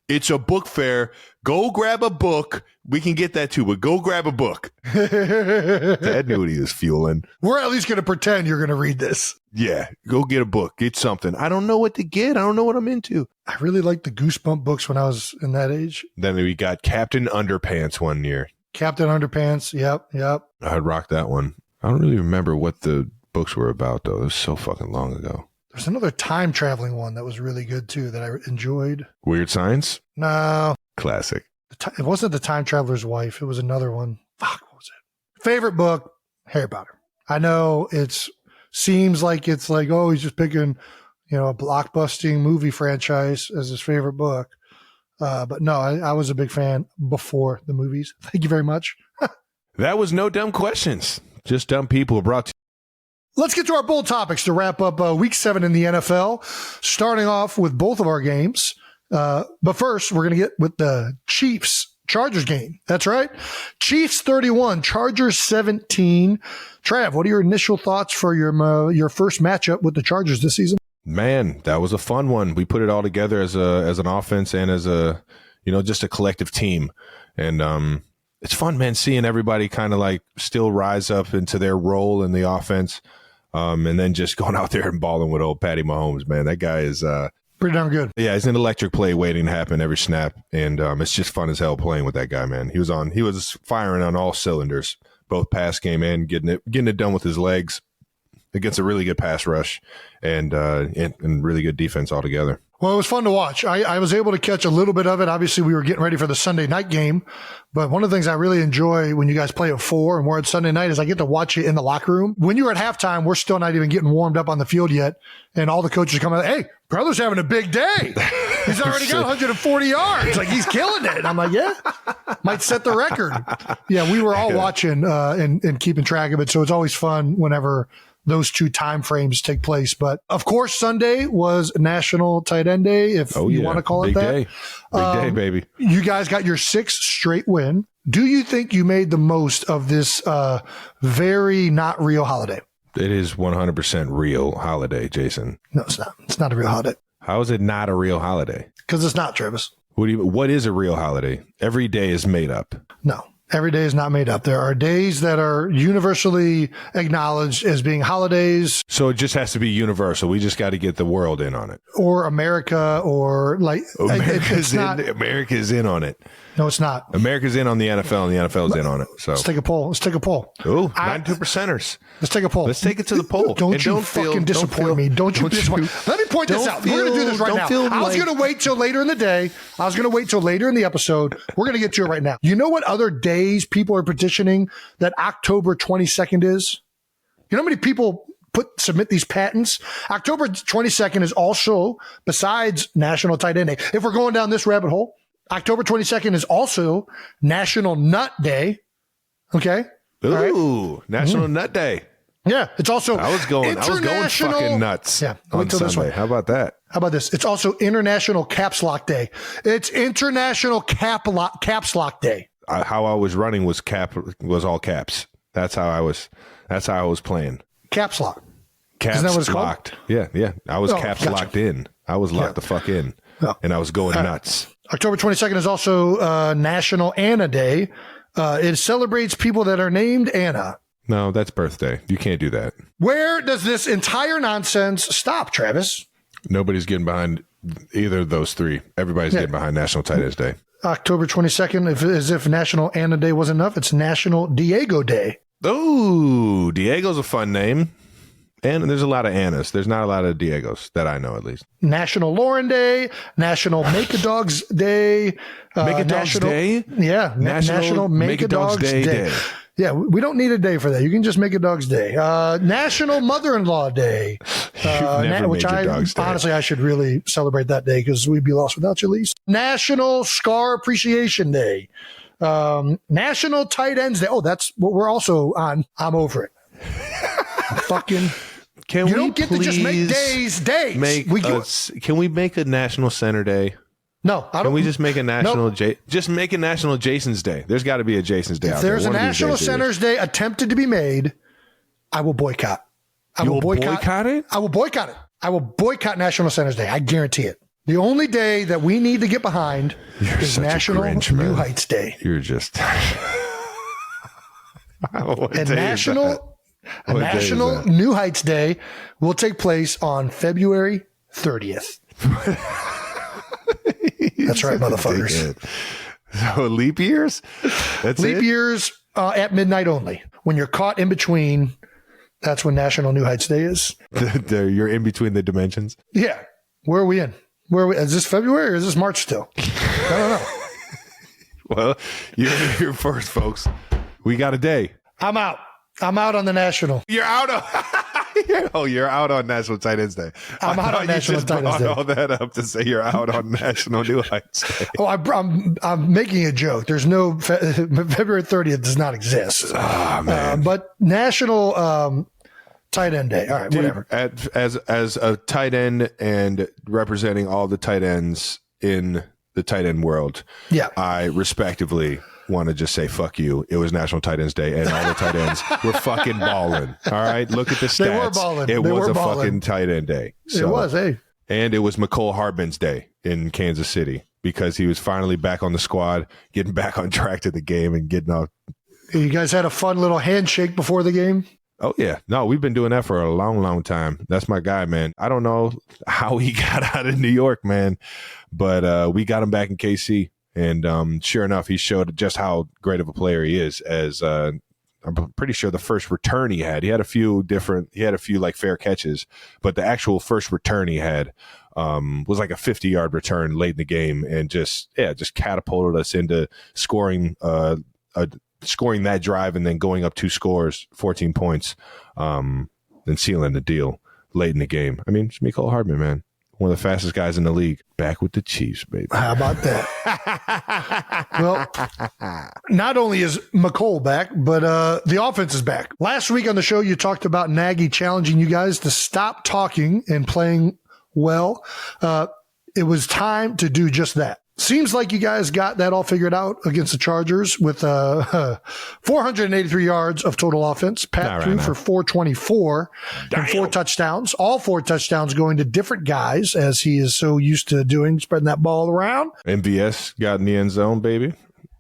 it's a book fair. Go grab a book. We can get that too, but go grab a book. Dad knew what he was fueling. We're at least going to pretend you're going to read this. Yeah, go get a book. Get something. I don't know what to get. I don't know what I'm into. I really liked the Goosebump books when I was in that age. Then we got Captain Underpants one year. Captain Underpants. Yep. I'd rock that one. I don't really remember what the books were about, though. It was so fucking long ago. There's another time traveling one that was really good, too, that I enjoyed. Weird Science? No. Classic. It wasn't The Time Traveler's Wife. It was another one. Fuck, what was it? Favorite book, Harry Potter. I know seems like it's like, oh, he's just picking, a blockbusting movie franchise as his favorite book. But no, I was a big fan before the movies. Thank you very much. That was no dumb questions. Just dumb people brought to you. Let's get to our bold topics to wrap up week 7 in the NFL, starting off with both of our games. But first, we're going to get with the Chiefs-Chargers game. That's right. Chiefs 31, Chargers 17. Trav, what are your initial thoughts for your first matchup with the Chargers this season? Man, that was a fun one. We put it all together as an offense and as just a collective team. And it's fun, man, seeing everybody kind of like still rise up into their role in the offense. And then just going out there and balling with old Patty Mahomes, man. That guy is pretty darn good. Yeah, he's an electric play waiting to happen every snap. And it's just fun as hell playing with that guy, man. He was firing on all cylinders, both pass game and getting it done with his legs against a really good pass rush and really good defense altogether. Well, it was fun to watch. I was able to catch a little bit of it. Obviously, we were getting ready for the Sunday night game. But one of the things I really enjoy when you guys play at 4 and we're at Sunday night is I get to watch you in the locker room. When you're at halftime, we're still not even getting warmed up on the field yet. And all the coaches come out, hey, brother's having a big day. He's already got 140 yards. Like, he's killing it. And I'm like, yeah, might set the record. Yeah, we were all watching and keeping track of it. So it's always fun whenever those two time frames take place. But of course, Sunday was National Tight End Day, if you want to call it that. Big day, baby. You guys got your 6th straight win. Do you think you made the most of this very not real holiday? It is 100% real holiday, Jason. No, it's not. It's not a real holiday. How is it not a real holiday? Because it's not, Travis. What is a real holiday? Every day is made up. No. Every day is not made up. There are days that are universally acknowledged as being holidays. So it just has to be universal. We just got to get the world in on it. Or America, or like America's in on it. No, it's not. America's in on the NFL, and the NFL is in on it. So let's take a poll. Oh, 92%ers. Let's take a poll. Let's take it to the poll. Don't fucking disappoint me. Don't you disappoint. Let me point this out. We're going to do this right now. I was going to wait till later in the day. I was going to wait till later in the episode. We're going to get to it right now. You know what other days people are petitioning that October 22nd is? You know how many people submit these patents? October 22nd is also, besides National Tight End Day, if we're going down this rabbit hole, October 22nd is also National Nut Day. Okay. Ooh, right. National Nut Day. Yeah. It's also I was going fucking nuts. Yeah. On Sunday. How about that? How about this? It's also International Caps Lock Day. It's International Caps Lock Day. How I was running was all caps. That's how I was playing. Caps lock. Caps Isn't that what it's locked. Called? Yeah. I was caps gotcha. locked in. I was locked the fuck in. Oh. And I was going nuts. October 22nd is also National Anna Day. It celebrates people that are named Anna. No, that's birthday. You can't do that. Where does this entire nonsense stop, Travis? Nobody's getting behind either of those three. Everybody's getting behind National Tight Ends Day. October 22nd, as if National Anna Day wasn't enough, it's National Diego Day. Oh, Diego's a fun name. And there's a lot of Annas. There's not a lot of Diegos that I know, at least. National Lauren Day, National Make a Dog's Day. Make a Dog's Day? Yeah. National Make a Dog's Day. Yeah, we don't need a day for that. You can just make a dog's day. National Mother-in-Law Day. Which honestly, I should really celebrate that day because we'd be lost without you, at least. National Scar Appreciation Day. National Tight Ends Day. Oh, that's what we're also on. I'm over it. Fucking Can You we don't get to just make days. Can we make a National Center Day? No, I don't. Can we just make a national Nope. just make a National Jason's Day? There's got to be a Jason's Day. If there's a National Center's Day attempted to be made, I will boycott. You will boycott it? I will boycott it. I will boycott National Center's Day. I guarantee it. The only day that we need to get behind is National New Heights Day. You're just and National New Heights Day will take place on February 30th. That's right, motherfuckers. So leap years? That's leap years at midnight only. When you're caught in between, that's when National New Heights Day is. You're in between the dimensions? Yeah. Where are we in? Is this February or is this March still? I don't know. Well, you're here first, folks. We got a day. I'm out. I'm out on the National. You're out on you're out on National Tight Ends Day. I'm out on National Tight Ends Day. All that up to say you're out on National New Heights Day. Oh, I'm making a joke. There's no February 30th does not exist. Oh, man. But National Tight End Day. All right, dude, whatever. As a tight end and representing all the tight ends in the tight end world, yeah, I respectively want to just say fuck you. It was National Tight Ends Day, and all the tight ends were fucking balling. All right, look at the stats. They were balling. It was a fucking tight end day. So, it was, hey. And it was McCole Hardman's day in Kansas City because he was finally back on the squad, getting back on track to the game and getting out. You guys had a fun little handshake before the game? Oh, yeah. No, we've been doing that for a long, long time. That's my guy, man. I don't know how he got out of New York, man, but we got him back in KC. And sure enough, he showed just how great of a player he is. As I'm pretty sure the first return he had a few like fair catches, but the actual first return he had was like a 50-yard return late in the game, and just catapulted us into scoring that drive and then going up 2 scores, 14 points, and sealing the deal late in the game. I mean, it's Mecole Hardman, man. One of the fastest guys in the league. Back with the Chiefs, baby. How about that? Well, not only is McCole back, but the offense is back. Last week on the show, you talked about Nagy challenging you guys to stop talking and playing well. It was time to do just that. Seems like you guys got that all figured out against the Chargers with 483 yards of total offense. Pat threw for 424 and 4 touchdowns. All 4 touchdowns going to different guys, as he is so used to doing, spreading that ball around. MVS got in the end zone, baby.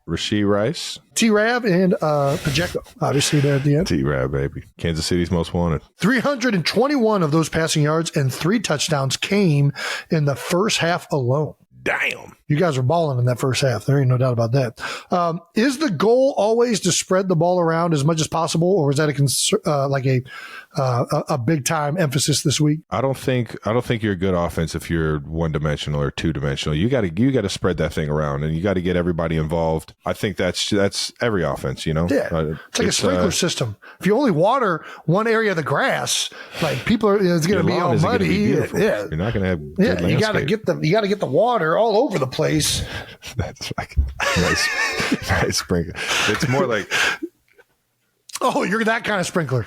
Rashee Rice. T-Rav and Pacheco, obviously, there at the end. T-Rav, baby. Kansas City's most wanted. 321 of those passing yards and 3 touchdowns came in the first half alone. Damn. You guys are balling in that first half. There ain't no doubt about that. Is the goal always to spread the ball around as much as possible, or is that a big time emphasis this week? I don't think you're a good offense if you're one dimensional or 2 dimensional. You got to spread that thing around, and you got to get everybody involved. I think that's every offense, you know. Yeah, it's like a sprinkler system. If you only water one area of the grass, like it's going to be all muddy. Yeah, you're not going to have. Good you got to get the water all over the place. That's like nice sprinkler. It's more like, oh, you're that kind of sprinkler.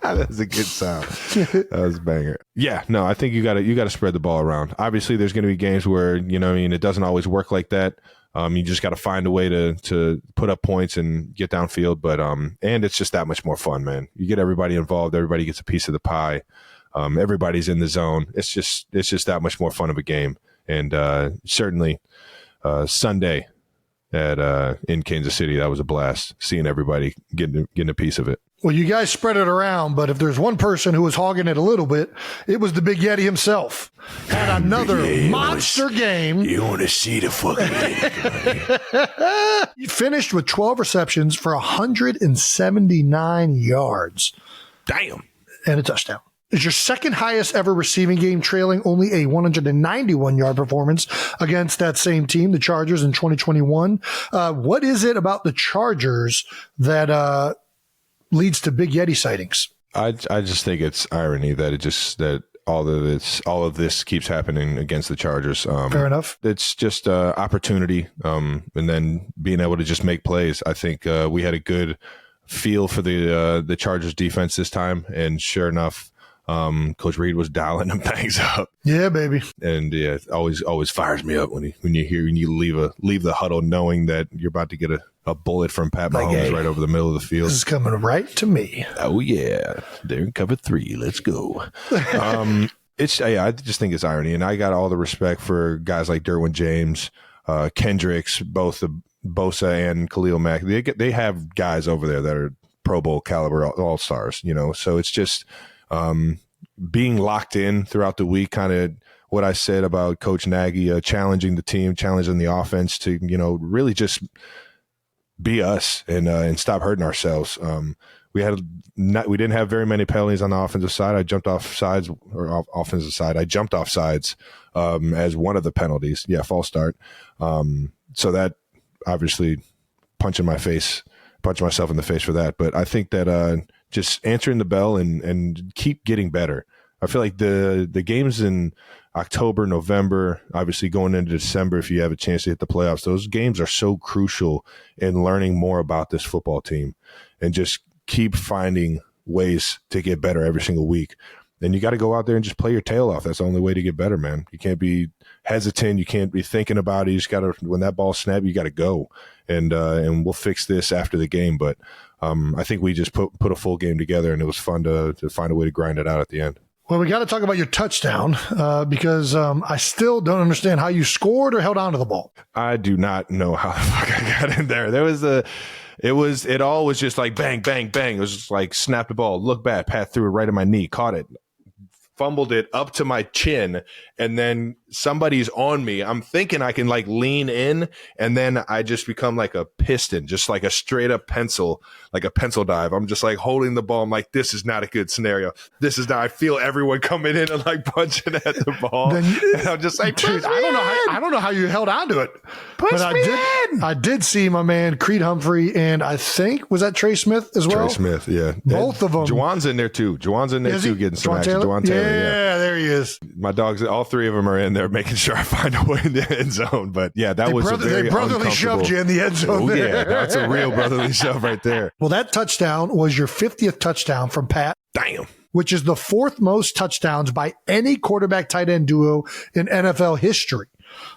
That's a good sound. That was a banger. Yeah, no, I think you got to spread the ball around. Obviously, there's going to be games where it doesn't always work like that. You just got to find a way to put up points and get downfield. But and it's just that much more fun, man. You get everybody involved. Everybody gets a piece of the pie. Everybody's in the zone. It's just that much more fun of a game. And certainly Sunday in Kansas City, that was a blast. Seeing everybody getting a piece of it. Well, you guys spread it around, but if there's one person who was hogging it a little bit, it was the Big Yeti himself. Had another monster game. You want to see the fucking He finished with 12 receptions for 179 yards. Damn. And a touchdown. It's your second highest ever receiving game, trailing only a 191-yard performance against that same team, the Chargers, in 2021. What is it about the Chargers that leads to Big Yeti sightings? I just think it's irony that all of this keeps happening against the Chargers. Fair enough. It's just opportunity, and then being able to just make plays. I think we had a good feel for the Chargers defense this time, and sure enough, Coach Reed was dialing them things up. Yeah, baby. And yeah, it always fires me up when you leave the huddle knowing that you're about to get a bullet from Pat Mahomes right over the middle of the field. This is coming right to me. Oh yeah, they're in cover 3. Let's go. I just think it's irony, and I got all the respect for guys like Derwin James, Kendricks, both the Bosa and Khalil Mack. They have guys over there that are Pro Bowl caliber all stars. So it's just. Being locked in throughout the week, kind of what I said about Coach Nagy, challenging the team, challenging the offense to, really just be us and stop hurting ourselves. We didn't have very many penalties on the offensive side. I jumped off sides as one of the penalties. Yeah, false start. So that obviously punching myself in the face for that. But I think that just answering the bell and keep getting better. I feel like the games in October, November, obviously going into December, if you have a chance to hit the playoffs, those games are so crucial in learning more about this football team and just keep finding ways to get better every single week. And you got to go out there and just play your tail off. That's the only way to get better, man. You can't be hesitant. You can't be thinking about it. You just got to, when that ball snaps, you got to go. And we'll fix this after the game. But I think we just put a full game together, and it was fun to find a way to grind it out at the end. Well, we got to talk about your touchdown because I still don't understand how you scored or held on to the ball. I do not know how the fuck I got in there. It all was just like bang, bang, bang. It was just like snap the ball, look back, Pat threw it right at my knee, caught it, fumbled it up to my chin, and then somebody's on me. I'm thinking I can like lean in, and then I just become like a piston, just like a straight up pencil, like a pencil dive. I'm just like holding the ball. I'm like, this is not a good scenario. This is not. I feel everyone coming in and like punching at the ball. And I'm just like, dude, I don't know how you held on to it. I did see my man Creed Humphrey, and I think was that Trey Smith as well. Trey Smith, yeah, both of them. Juwan's in there too. Getting some action. Juwan Taylor, yeah, there he is. My dogs, all three of them are in there, making sure I find a way in the end zone. But yeah, that was they brotherly shoved you in the end zone. Oh yeah, that's a real brotherly shove right there. Well, that touchdown was your 50th touchdown from Pat. Damn. Which is the 4th most touchdowns by any quarterback tight end duo in NFL history.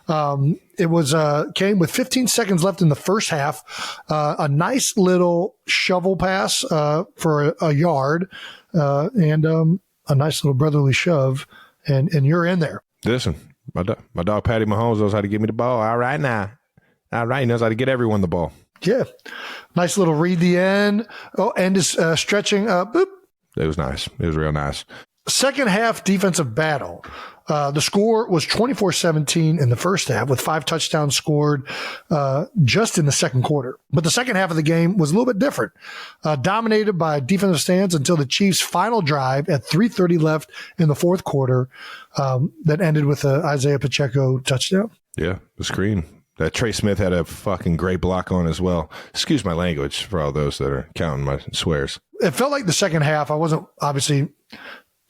It was came with 15 seconds left in the first half. A nice little shovel pass for a yard, and a nice little brotherly shove, and you're in there. Listen, my dog Patty Mahomes knows how to give me the ball. All right now. All right, he knows how to get everyone the ball. Yeah. Nice little read the end. Oh, end is stretching. Boop. It was nice. It was real nice. Second half defensive battle. The score was 24-17 in the first half, with 5 touchdowns scored just in the second quarter. But the second half of the game was a little bit different, dominated by defensive stands until the Chiefs' final drive at 3:30 left in the fourth quarter that ended with an Isaiah Pacheco touchdown. Yeah, the screen. That Trey Smith had a fucking great block on as well. Excuse my language for all those that are counting my swears. It felt like the second half, I wasn't obviously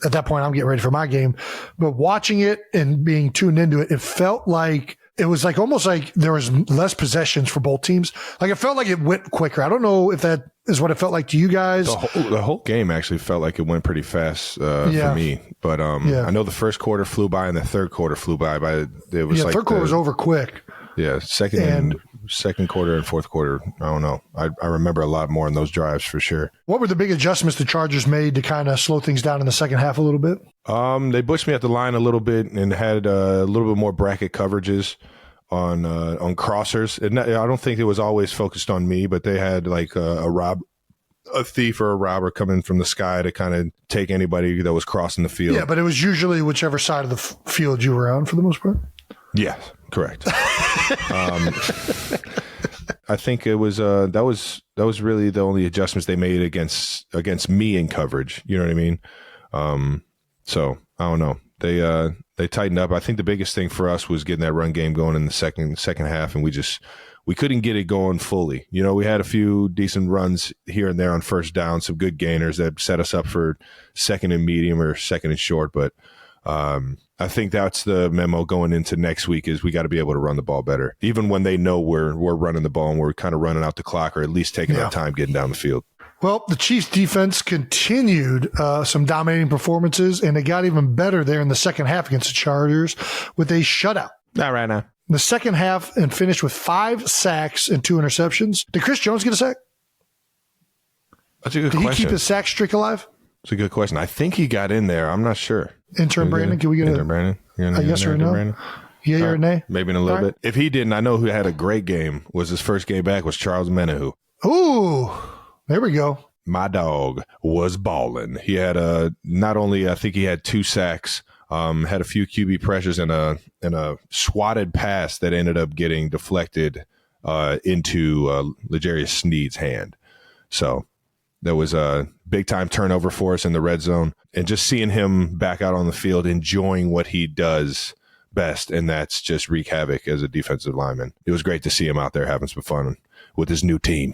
at that point, I'm getting ready for my game, but watching it and being tuned into it, it felt like it was like almost like there was less possessions for both teams. Like it felt like it went quicker. I don't know if that is what it felt like to you guys. The whole game actually felt like it went pretty fast for me. But I know the first quarter flew by and the third quarter flew by. But it was like third quarter was over quick. Yeah, second quarter and fourth quarter, I don't know. I remember a lot more in those drives for sure. What were the big adjustments the Chargers made to kind of slow things down in the second half a little bit? They pushed me at the line a little bit and had a little bit more bracket coverages on crossers. And I don't think it was always focused on me, but they had like a thief or a robber coming from the sky to kind of take anybody that was crossing the field. Yeah, but it was usually whichever side of the field you were on for the most part. Yes, correct. I think it was that was really the only adjustments they made against me in coverage. You know what I mean? So I don't know. They tightened up. I think the biggest thing for us was getting that run game going in the second half, and we couldn't get it going fully. You know, we had a few decent runs here and there on first down, some good gainers that set us up for second and medium or second and short, but I think that's the memo going into next week is we got to be able to run the ball better, even when they know we're running the ball and we're kind of running out the clock or at least taking our time getting down the field. Well, the Chiefs defense continued some dominating performances, and it got even better there in the second half against the Chargers with a shutout. Not right now. In the second half, and finished with 5 sacks and 2 interceptions. Did Chris Jones get a sack? That's a good question. Did he keep question. his sack streak alive? That's a good question. I think he got in there. I'm not sure. Intern Brandon, can we get Intern Brandon? a yes or a no? Brandon? Yeah or nay? Maybe in a little bit. If he didn't, I know who had a great game. Was his first game back was Charles Menahu. Ooh, there we go. My dog was balling. He had not only I think he had 2 sacks, had a few QB pressures and a swatted pass that ended up getting deflected into L'Jarius Sneed's hand. So that was a big time turnover for us in the red zone, and just seeing him back out on the field enjoying what he does best, and that's just wreak havoc as a defensive lineman. It was great to see him out there having some fun with his new team.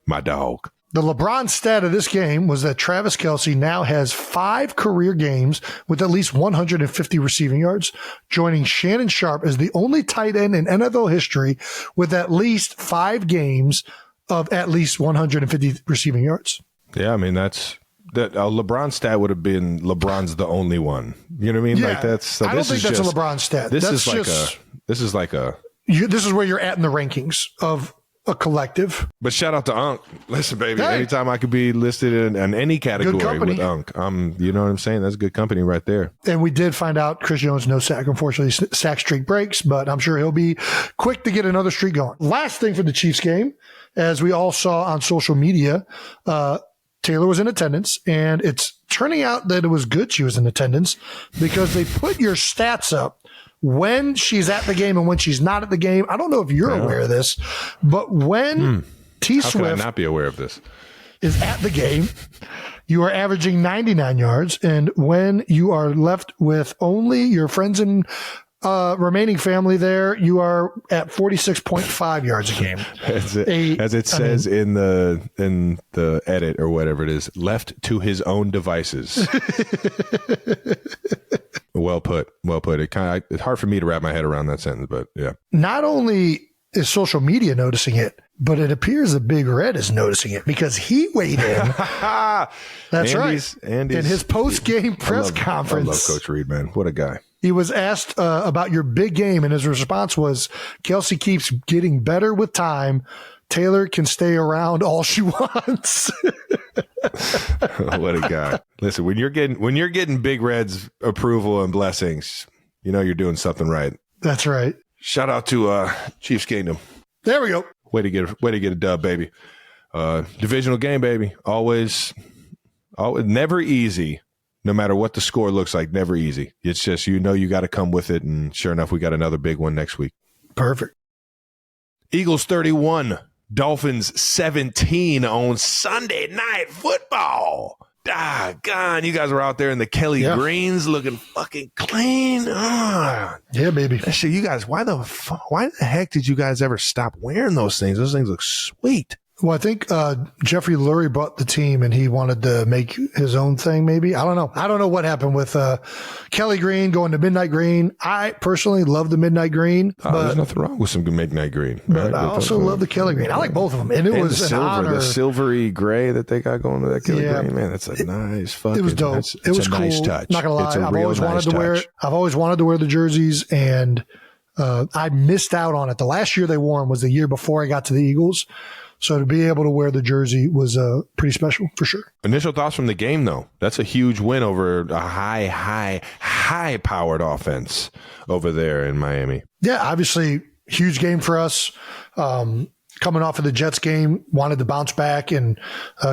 My dog. The LeBron stat of this game was that Travis Kelce now has 5 career games with at least 150 receiving yards, joining Shannon Sharp as the only tight end in NFL history with at least 5 games of at least 150 receiving yards. Yeah, I mean, that LeBron stat would have been LeBron's the only one. You know what I mean? Yeah, like that's. So I don't think that's a LeBron stat. This that's is like a. This is where you're at in the rankings of a collective. But shout out to Unc. Listen, baby, hey, anytime I could be listed in any category with Unc, you know what I'm saying? That's good company right there. And we did find out Chris Jones, no sack. Unfortunately, sack streak breaks, but I'm sure he'll be quick to get another streak going. Last thing for the Chiefs game, as we all saw on social media, Taylor was in attendance, and it's turning out that it was good she was in attendance because they put your stats up when she's at the game and when she's not at the game. I don't know if you're aware of this, but when T How Swift could I not be aware of this? is at the game, you are averaging 99 yards. And when you are left with only your friends and remaining family there, you are at 46.5 yards a game. As it says in the edit or whatever it is, left to his own devices. Well put. It's hard for me to wrap my head around that sentence, but yeah. Not only is social media noticing it, but it appears that Big Red is noticing it because he weighed in. That's right. In his post-game press conference. I love Coach Reed, man. What a guy. He was asked about your big game, and his response was, Kelce keeps getting better with time. Taylor can stay around all she wants. What a guy. Listen, when you're getting Big Red's approval and blessings, you know you're doing something right. That's right. Shout out to Chiefs Kingdom. There we go. Way to get a dub, baby. Divisional game, baby. Always never easy. No matter what the score looks like, never easy. It's just, you got to come with it. And sure enough, we got another big one next week. Perfect. Eagles 31, Dolphins 17 on Sunday Night Football. Doggone, you guys were out there in the Kelly Greens looking fucking clean. Yeah, baby. That shit, you guys, why the heck did you guys ever stop wearing those things? Those things look sweet. Well, I think Jeffrey Lurie bought the team and he wanted to make his own thing, maybe. I don't know. I don't know what happened with Kelly Green going to Midnight Green. I personally love the Midnight Green. There's nothing wrong with some good Midnight Green. But right? I also love the Kelly Green. I like both of them. And it was an honor. The silvery gray that they got going to that Kelly Green, man, that's a nice fucking. It was dope. It was cool. Nice touch. Not going to lie. I've always wanted to wear it. I've always wanted to wear the jerseys, and I missed out on it. The last year they wore them was the year before I got to the Eagles. So to be able to wear the jersey was pretty special for sure. Initial thoughts from the game, though. That's a huge win over a high-powered offense over there in Miami. Yeah, obviously, huge game for us. Coming off of the Jets game, wanted to bounce back and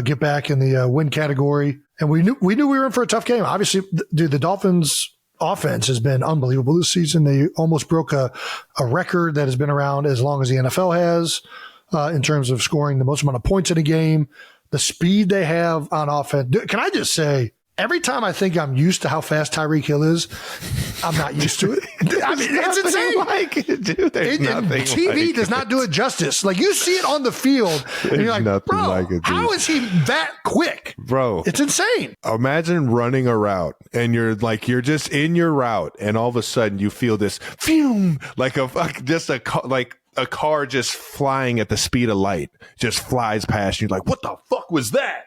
get back in the win category. And we knew we were in for a tough game. Obviously, dude, the Dolphins' offense has been unbelievable this season. They almost broke a record that has been around as long as the NFL has. In terms of scoring the most amount of points in a game, the speed they have on offense. Can I just say, every time I think I'm used to how fast Tyreek Hill is, I'm not used to it. I mean, it's insane. Like it, dude. TV does not do it justice. Like, you see it on the field, and you're like, bro, how is he that quick? Bro, it's insane. Imagine running a route, and you're just in your route, and all of a sudden you feel this fume, like a car just flying at the speed of light just flies past you. Like, what the fuck was that?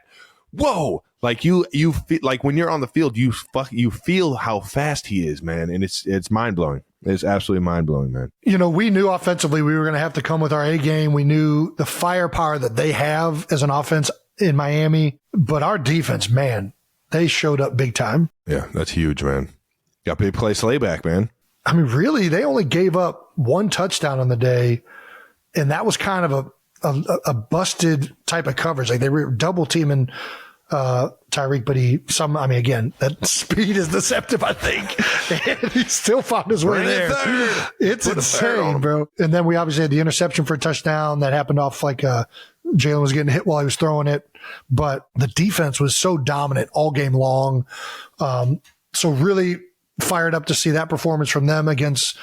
Whoa. Like you feel like when you're on the field, you feel how fast he is, man. And it's mind blowing. It's absolutely mind blowing, man. You know, we knew offensively we were going to have to come with our A game. We knew the firepower that they have as an offense in Miami, but our defense, man, they showed up big time. Yeah, that's huge, man. Got to play Slayback, man. I mean, really, they only gave up one touchdown on the day, and that was kind of a busted type of coverage. Like they were double teaming Tyreek, but again, that speed is deceptive, I think. And he still found his way there. It's insane, bro. And then we obviously had the interception for a touchdown that happened off like Jalen was getting hit while he was throwing it. But the defense was so dominant all game long. So really fired up to see that performance from them against,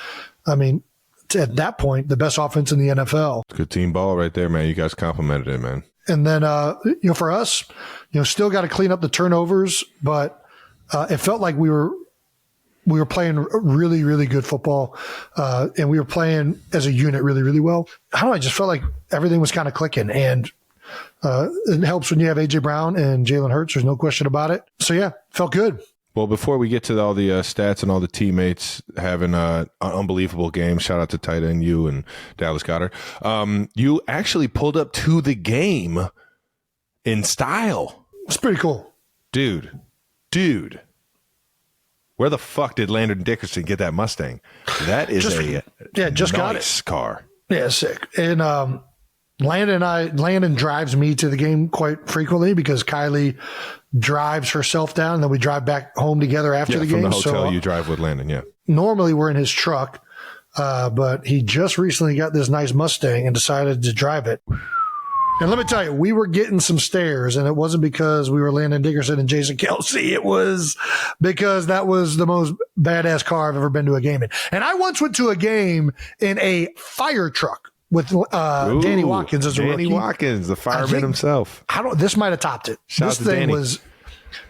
at that point, the best offense in the NFL. Good team ball right there, man. You guys complimented it, man. And then, for us, still got to clean up the turnovers, but it felt like we were playing really, really good football, and we were playing as a unit really, really well. I don't know, I just felt like everything was kind of clicking, and it helps when you have A.J. Brown and Jalen Hurts. There's no question about it. So, yeah, felt good. Well, before we get to all the stats and all the teammates having an unbelievable game, shout out to tight end you and Dallas Goedert. You actually pulled up to the game in style. It's pretty cool. Dude, where the fuck did Landon Dickerson get that Mustang? That is just got it. Car. Yeah, sick. And Landon drives me to the game quite frequently because Kylie drives herself down, and then we drive back home together after the game. From the hotel, you drive with Landon, yeah. Normally we're in his truck, but he just recently got this nice Mustang and decided to drive it. And let me tell you, we were getting some stares, and it wasn't because we were Landon Dickerson and Jason Kelce. It was because that was the most badass car I've ever been to a game in. And I once went to a game in a fire truck with Danny Watkins as a rookie. Danny Watkins, the fireman himself. This might have topped it. This thing was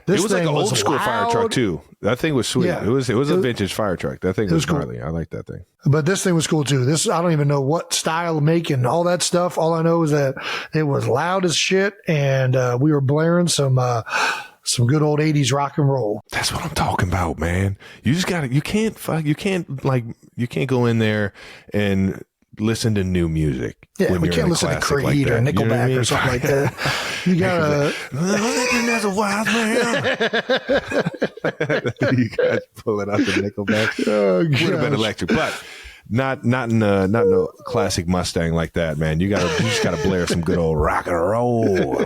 like an old school fire truck too. That thing was sweet. Yeah. It was a vintage fire truck. That thing was gnarly. Cool. I like that thing. But this thing was cool too. I don't even know what style of make and all that stuff. All I know is that it was loud as shit, and we were blaring some good old 80s rock and roll. That's what I'm talking about, man. You just gotta. You can't go in there and listen to new music. Yeah, we can't listen to Creed like or Nickelback or something like that. You gotta. That's a wise man. You guys pulling out the Nickelback. Would have been electric, but not in a classic Mustang like that, man. You just gotta blare some good old rock and roll.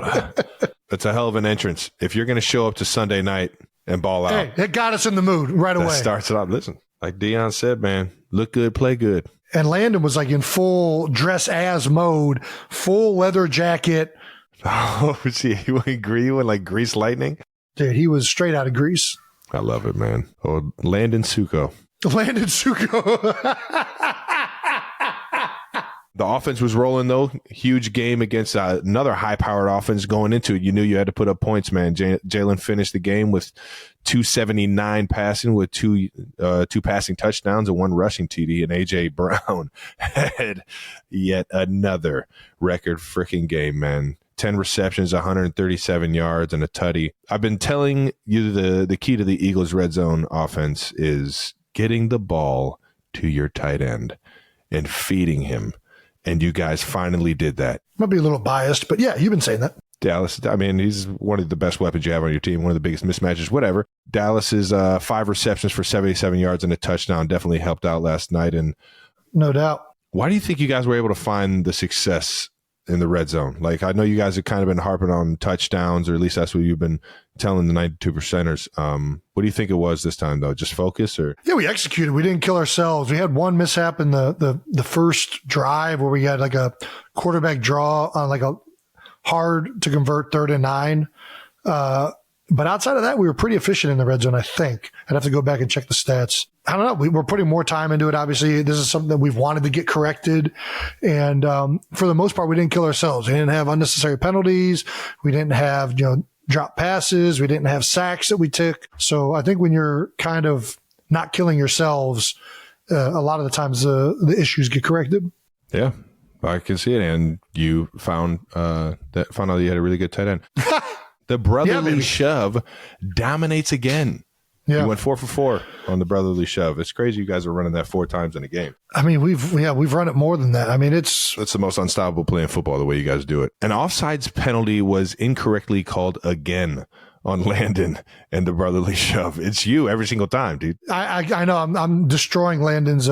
It's a hell of an entrance. If you're gonna show up to Sunday night and ball out, hey, it got us in the mood right away. That starts it off. Listen, like Dion said, man, look good, play good. And Landon was like in full dress as mode, full leather jacket. Oh, he went green with like Grease Lightning? Dude, he was straight out of Grease. I love it, man. Oh, Landon Succo. Landon Succo. The offense was rolling, though. Huge game against another high-powered offense going into it. You knew you had to put up points, man. Jalen finished the game with 279 passing with two passing touchdowns and one rushing TD, and A.J. Brown had yet another record freaking game, man. 10 receptions, 137 yards, and a tutty. I've been telling you the key to the Eagles' red zone offense is getting the ball to your tight end and feeding him. And you guys finally did that. Might be a little biased, but yeah, you've been saying that. Dallas, I mean, he's one of the best weapons you have on your team, one of the biggest mismatches, whatever. Dallas's 5 receptions for 77 yards and a touchdown definitely helped out last night. And no doubt. Why do you think you guys were able to find the success in the red zone? Like, I know you guys have kind of been harping on touchdowns, or at least that's what you've been telling the 92%ers. What do you think it was this time, though? Just focus, or? Yeah, we executed. We didn't kill ourselves. We had one mishap in the first drive where we had like a quarterback draw on like a hard to convert 3rd and 9. But outside of that, we were pretty efficient in the red zone, I think. I'd have to go back and check the stats. I don't know. We're putting more time into it. Obviously, this is something that we've wanted to get corrected. And for the most part, we didn't kill ourselves. We didn't have unnecessary penalties. We didn't have, drop passes. We didn't have sacks that we took. So I think when you're kind of not killing yourselves, a lot of the times the issues get corrected. Yeah, I can see it. And you found out you had a really good tight end. The brotherly shove dominates again. Yeah. You went 4 for 4 on the brotherly shove. It's crazy you guys are running that 4 times in a game. I mean, we've run it more than that. I mean, it's the most unstoppable play in football, the way you guys do it. An offsides penalty was incorrectly called again on Landon and the brotherly shove. It's you every single time, dude. I know. I'm destroying Landon's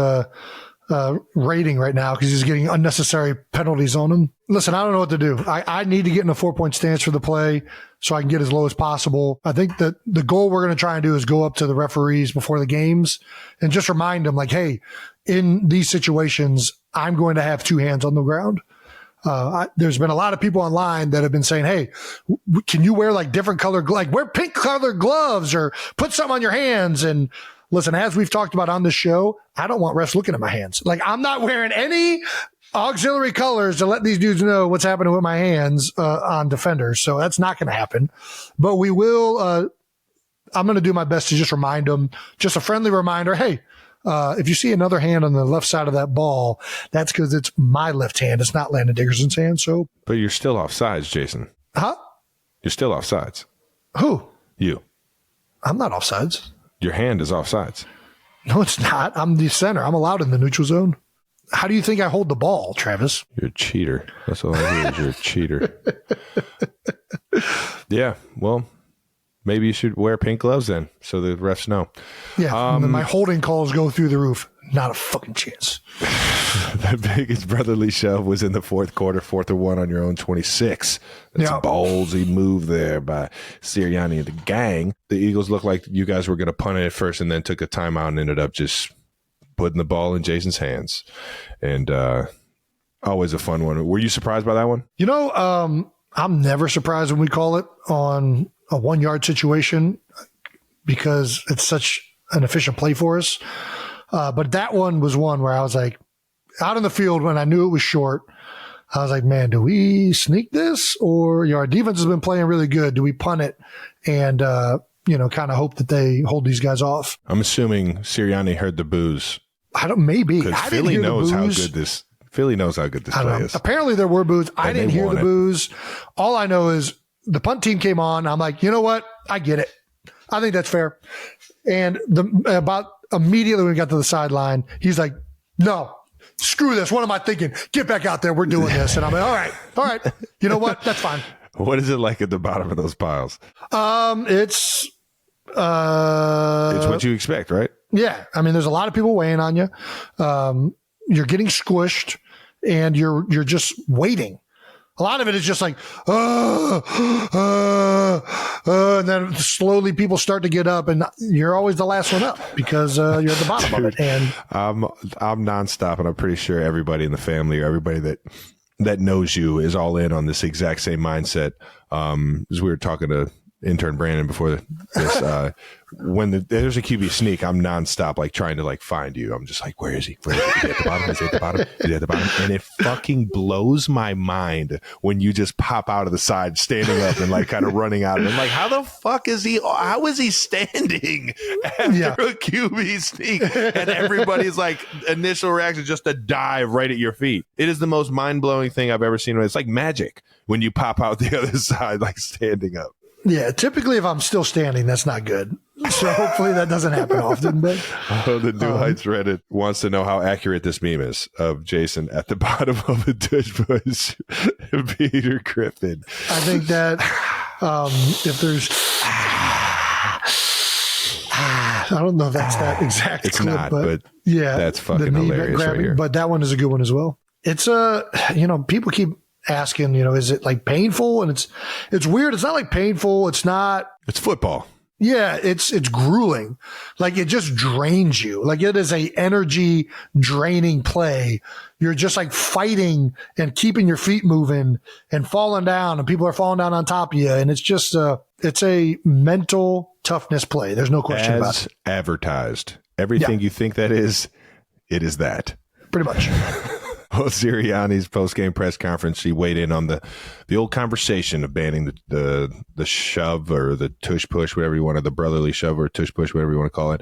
rating right now because he's getting unnecessary penalties on him. Listen, I don't know what to do. I need to get in a 4-point stance for the play so I can get as low as possible. I think that the goal we're going to try and do is go up to the referees before the games and just remind them, like, hey, in these situations, I'm going to have 2 hands on the ground. There's been a lot of people online that have been saying, hey, can you wear like different color, like wear pink colored gloves or put something on your hands? And listen, as we've talked about on this show, I don't want refs looking at my hands. Like, I'm not wearing any auxiliary colors to let these dudes know what's happening with my hands on defenders. So that's not going to happen. But we will, I'm going to do my best to just remind them, just a friendly reminder, hey, if you see another hand on the left side of that ball, that's because it's my left hand. It's not Landon Dickerson's hand. So, but you're still offsides, Jason. Huh? You're still offsides. Who? You. I'm not offsides. Your hand is offsides. No, it's not. I'm the center. I'm allowed in the neutral zone. How do you think I hold the ball, Travis? You're a cheater. That's all I hear is you're a cheater. Yeah, well, maybe you should wear pink gloves then so the refs know. Yeah, my holding calls go through the roof. Not a fucking chance. The biggest brotherly shove was in the fourth quarter, 4th and 1 on your own 26. That's a ballsy move there by Sirianni and the gang. The Eagles looked like you guys were going to punt it at first and then took a timeout and ended up just putting the ball in Jason's hands. And always a fun one. Were you surprised by that one? You know, I'm never surprised when we call it on a 1-yard situation because it's such an efficient play for us. But that one was one where I was like, out in the field when I knew it was short, I was like, man, do we sneak this? Or our defense has been playing really good. Do we punt it and, kind of hope that they hold these guys off? I'm assuming Sirianni heard the boos. Maybe. Because Philly knows how good this play is. Apparently there were boos. I didn't hear the boos. All I know is the punt team came on. I'm like, you know what? I get it. I think that's fair. And about immediately when we got to the sideline, he's like, no, screw this. What am I thinking? Get back out there. We're doing this. And I'm like, all right. You know what? That's fine. What is it like at the bottom of those piles? It's what you expect, right? Yeah. I mean, there's a lot of people weighing on you. You're getting squished and you're just waiting. A lot of it is just like, and then slowly people start to get up and you're always the last one up because you're at the bottom of it. And I'm nonstop, and I'm pretty sure everybody in the family or everybody that knows you is all in on this exact same mindset. As we were talking to intern Brandon before this, when there's a QB sneak, I'm nonstop, like trying to like find you. I'm just like, where is he? Is he at the bottom? Is he at the bottom? Is he at the bottom? And it fucking blows my mind when you just pop out of the side, standing up and like kind of running out. And I'm like, how the fuck is he? How is he standing after a QB sneak? And everybody's like initial reaction just to dive right at your feet. It is the most mind blowing thing I've ever seen. It's like magic when you pop out the other side, like standing up. Yeah, typically if I'm still standing, that's not good. So hopefully that doesn't happen often. But the New Heights Reddit wants to know how accurate this meme is of Jason at the bottom of a tush push, Peter Griffin. I think that if there's, I don't know if that's that exact it's clip, not, but yeah, that's fucking hilarious right here. But that one is a good one as well. It's people keep asking, is it like painful? And it's weird. It's not like painful. It's not. It's football. Yeah, it's grueling. Like it just drains you. Like it is a energy draining play. You're just like fighting and keeping your feet moving and falling down, and people are falling down on top of you. And it's just it's a mental toughness play. There's no question about it. Advertised. Everything you think that is, it is that. Pretty much. Well, Sirianni's post-game press conference, he weighed in on the old conversation of banning the shove or the tush push, whatever you want, or the brotherly shove or tush push, whatever you want to call it.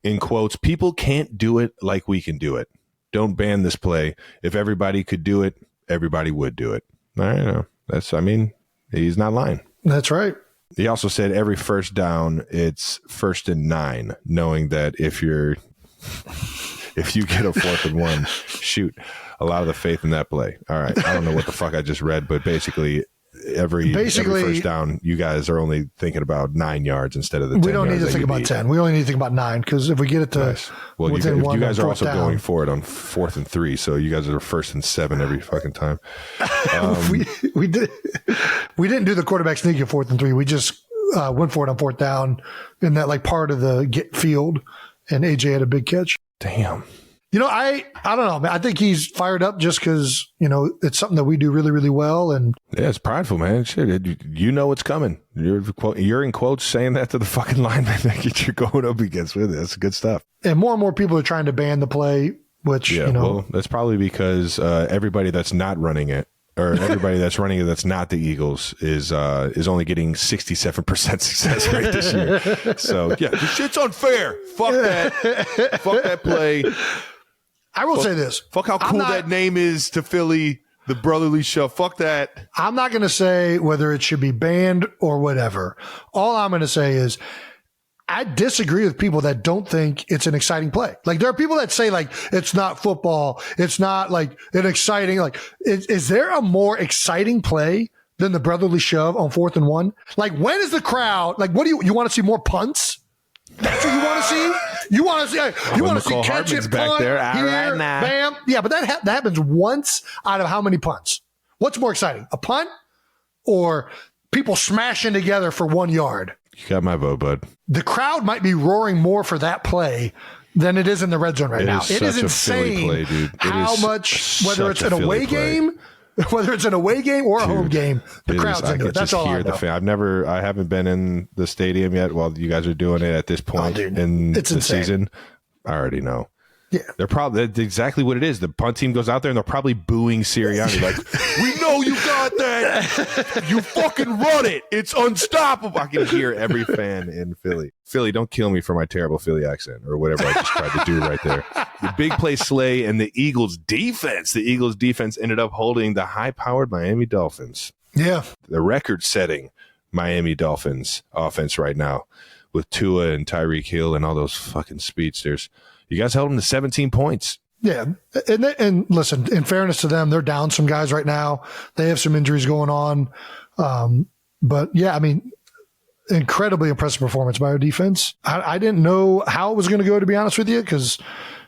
In quotes, people can't do it like we can do it. don't ban this play. If everybody could do it, everybody would do it. I know. He's not lying. That's right. He also said every first down, it's 1st and 9, knowing that if you get a 4th and 1, shoot, a lot of the faith in that play. All right. I don't know what the fuck I just read, but basically every first down, you guys are only thinking about 9 yards instead of the 10 We don't yards need to think about 10. We only need to think about 9 because if we get it to well, within you 1 guys are also down, going for it on 4th and 3, so you guys are 1st and 7 every fucking time. we didn't do the quarterback sneak at 4th and 3. We just went for it on 4th down in that like part of the get field, and AJ had a big catch. Damn. I don't know, man. I think he's fired up just because, it's something that we do really, really well. And yeah, it's prideful, man. Shit, you know what's coming. You're in quotes saying that to the fucking lineman that you're going up against with it. That's good stuff. And more people are trying to ban the play, which, well, that's probably because everybody that's not running it, or everybody that's running it that's not the Eagles is only getting 67% success rate this year. So, yeah, this shit's unfair. Fuck that. Fuck that play. I will say this. Fuck how cool that name is to Philly, the brotherly shove. Fuck that. I'm not going to say whether it should be banned or whatever. All I'm going to say is I disagree with people that don't think it's an exciting play. Like, there are people that say, like, it's not football. It's not, like, an exciting, like, is there a more exciting play than the brotherly shove on 4th and 1? Like, when is the crowd, like, what do you want to see more punts? That's what you want to see? You want to see catch it, punt, here, right now. Bam. Yeah, but that happens once out of how many punts? What's more exciting, a punt or people smashing together for 1 yard? You got my vote, bud. The crowd might be roaring more for that play than it is in the red zone right now. It is insane play, dude. How much, whether it's an away game, whether it's an away game or a home game, the crowd's into it. That's all I know. I haven't been in the stadium yet while you guys are doing it at this point in the season. I already know. Yeah. That's exactly what it is. The punt team goes out there and they're probably booing Sirianni like, we know you got that. You fucking run it. It's unstoppable. I can hear every fan in Philly. Philly, don't kill me for my terrible Philly accent or whatever I just tried to do right there. The big play Slay and the Eagles defense. The Eagles defense ended up holding the high-powered Miami Dolphins. Yeah. The record-setting Miami Dolphins offense right now with Tua and Tyreek Hill and all those fucking speedsters. You guys held them to 17 points. Yeah. And listen, in fairness to them, they're down some guys right now. They have some injuries going on. But yeah, I mean, incredibly impressive performance by our defense. I didn't know how it was going to go, to be honest with you, because,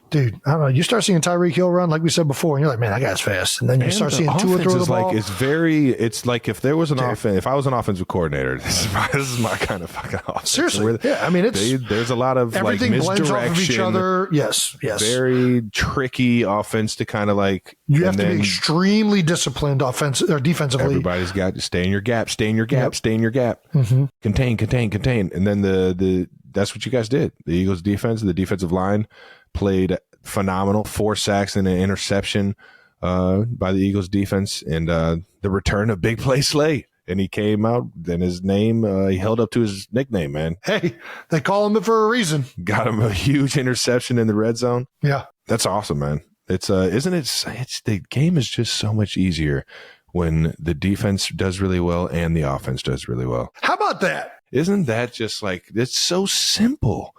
dude, I don't know. You start seeing Tyreek Hill run, like we said before, and you're like, man, that guy's fast. And then you start seeing Tua throw the ball. It's like if there was an offense, if I was an offensive coordinator, this is my kind of fucking offense. Seriously. Yeah. I mean, there's a lot of everything like blends misdirection. Off of each other. Yes. Very tricky offense to kind of like. You have to be extremely disciplined defensively. Everybody's got to stay in your gap, stay in your gap, stay in your gap. Mm-hmm. Contain. And then that's what you guys did. The Eagles defense, the defensive line played phenomenal. 4 sacks and an interception by the Eagles defense, and the return of Big Play Slay. And he came out, then his name, he held up to his nickname, man. Hey, they call him it for a reason. Got him a huge interception in the red zone. Yeah. That's awesome, man. It's the game is just so much easier when the defense does really well and the offense does really well. How about that? Isn't that just like, it's so simple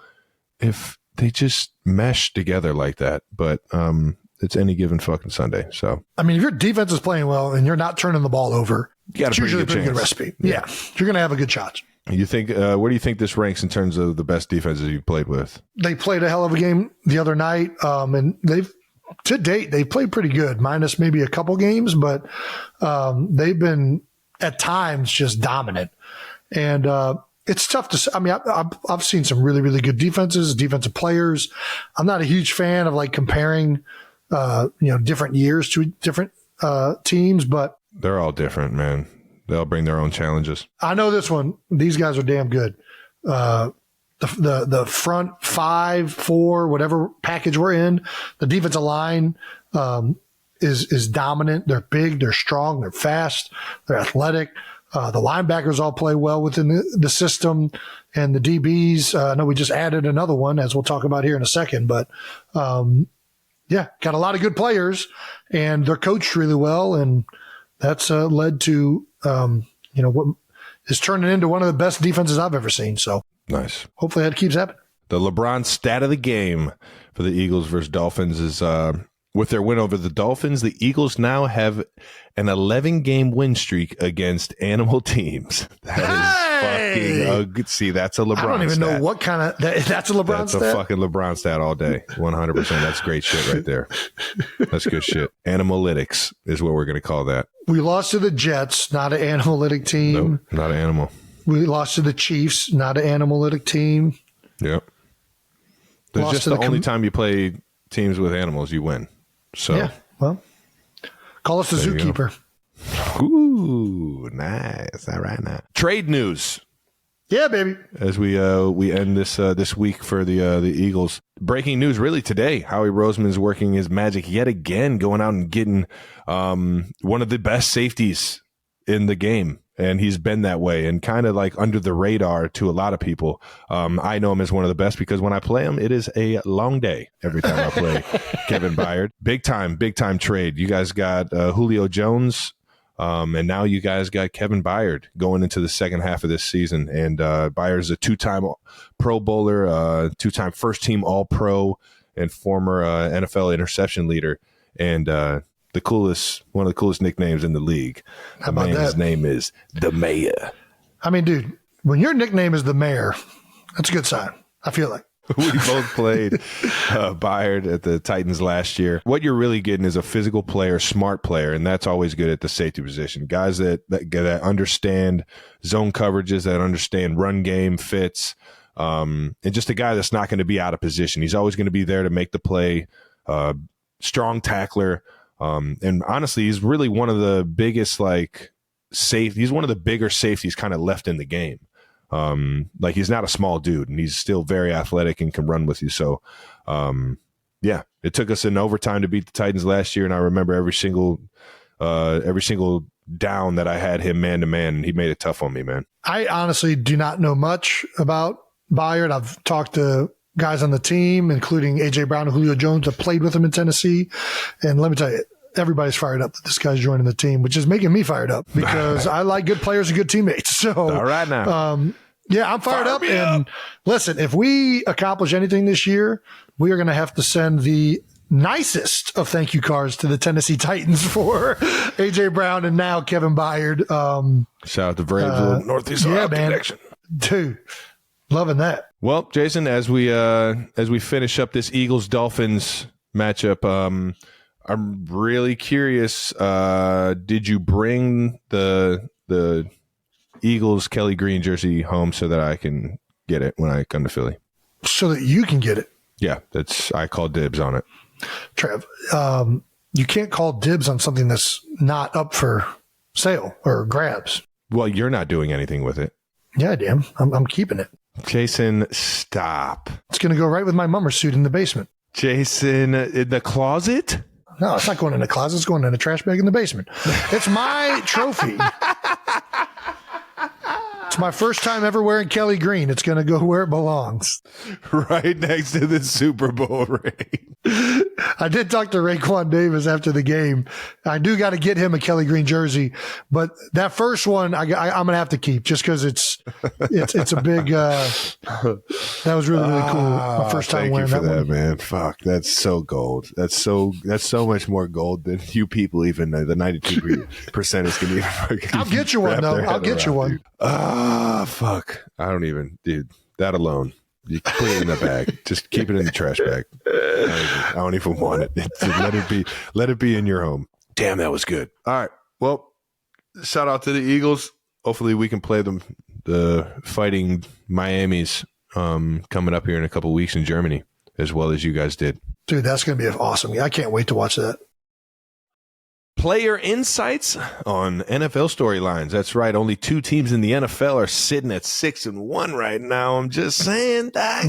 if they just mesh together like that, but it's any given fucking Sunday. So I mean, if your defense is playing well and you're not turning the ball over, it's usually a pretty good recipe. Yeah. You're going to have a good shot. You think? Where do you think this ranks in terms of the best defenses you played with? They played a hell of a game the other night, and to date they've played pretty good, minus maybe a couple games, but they've been at times just dominant. And it's tough to. I mean, I've seen some really, really good defenses, defensive players. I'm not a huge fan of like comparing, different years to different teams, but they're all different, man. They'll bring their own challenges. I know this one. These guys are damn good. The front 5, 4, whatever package we're in, the defensive line is dominant. They're big, they're strong, they're fast, they're athletic. The linebackers all play well within the system, and the DBs. I know we just added another one, as we'll talk about here in a second. But Yeah, got a lot of good players, and they're coached really well, and that's led to what is turning into one of the best defenses I've ever seen. So nice. Hopefully that keeps happening. The LeBron stat of the game for the Eagles versus Dolphins is with their win over the Dolphins, the Eagles now have an 11-game win streak against animal teams. That is fucking good. See, that's a LeBron stat. I don't even know what kind of that's a LeBron stat. That's a fucking LeBron stat all day. 100%. That's great shit right there. That's good shit. Animalytics is what we're going to call that. We lost to the Jets, not an analytic team. Nope, not an animal. We lost to the Chiefs, not an analytic team. Yep. That's just the only time you play teams with animals, you win. So yeah, well, call us the zookeeper. Ooh, nice. All right now. Trade news. Yeah, baby. As we end this week for the Eagles. Breaking news really today. Howie Roseman's working his magic yet again, going out and getting one of the best safeties in the game. And he's been that way and kind of like under the radar to a lot of people. I know him as one of the best because when I play him, it is a long day every time I play Kevin Byard. Big time trade. You guys got Julio Jones, and now you guys got Kevin Byard going into the second half of this season. And Byard is a 2-time Pro Bowler, 2-time first-team All-Pro, and former NFL interception leader. And one of the coolest nicknames in the league. How about His that? name is the Mayor. I mean, dude, when your nickname is the Mayor, that's a good sign. I feel like. We both played Byard at the Titans last year. What you're really getting is a physical player, smart player, and that's always good at the safety position. Guys that understand zone coverages, that understand run game fits, and just a guy that's not going to be out of position. He's always going to be there to make the play. Strong tackler. And honestly, he's really one of the biggest, he's one of the bigger safeties kind of left in the game. He's not a small dude and he's still very athletic and can run with you. So, it took us in overtime to beat the Titans last year. And I remember every single down that I had him man to man, and he made it tough on me, man. I honestly do not know much about Byard. I've talked to guys on the team, including A.J. Brown and Julio Jones, that played with him in Tennessee. And let me tell you, everybody's fired up that this guy's joining the team, which is making me fired up because I like good players and good teammates. So, all right now. I'm fired up. And listen, if we accomplish anything this year, we are going to have to send the nicest of thank you cards to the Tennessee Titans for A.J. Brown and now Kevin Byard. Shout out to Braves, Northeast Ohio connection. Dude, loving that. Well, Jason, as we finish up this Eagles-Dolphins matchup, I'm really curious. Did you bring the Eagles Kelly Green jersey home so that I can get it when I come to Philly? So that you can get it. Yeah, I called dibs on it. Trev, you can't call dibs on something that's not up for sale or grabs. Well, you're not doing anything with it. Yeah, damn. I'm keeping it. Jason, stop. It's going to go right with my mummer suit in the basement. Jason, in the closet? No, it's not going in the closet. It's going in a trash bag in the basement. It's my trophy. It's my first time ever wearing Kelly Green. It's going to go where it belongs. Right next to the Super Bowl ring. I did talk to Raekwon Davis after the game. I do got to get him a Kelly Green jersey, but that first one I'm going to have to keep just because it's a big. That was really cool. My first time wearing that one, man. Fuck, that's so gold. That's so much more gold than you people even the 92% is going to even. I'll get you one though. I'll get you one. Fuck. I don't even, dude. That alone. You put it in the bag. Just keep it in the trash bag. I don't even want it. Let it be in your home. Damn, that was good. All right. Well, shout out to the Eagles. Hopefully we can play them, the Fighting Miamis, coming up here in a couple weeks in Germany, as well as you guys did. Dude, that's going to be awesome. I can't wait to watch that. Player insights on NFL storylines. That's right. Only 2 teams in the NFL are sitting at 6-1 right now. I'm just saying that.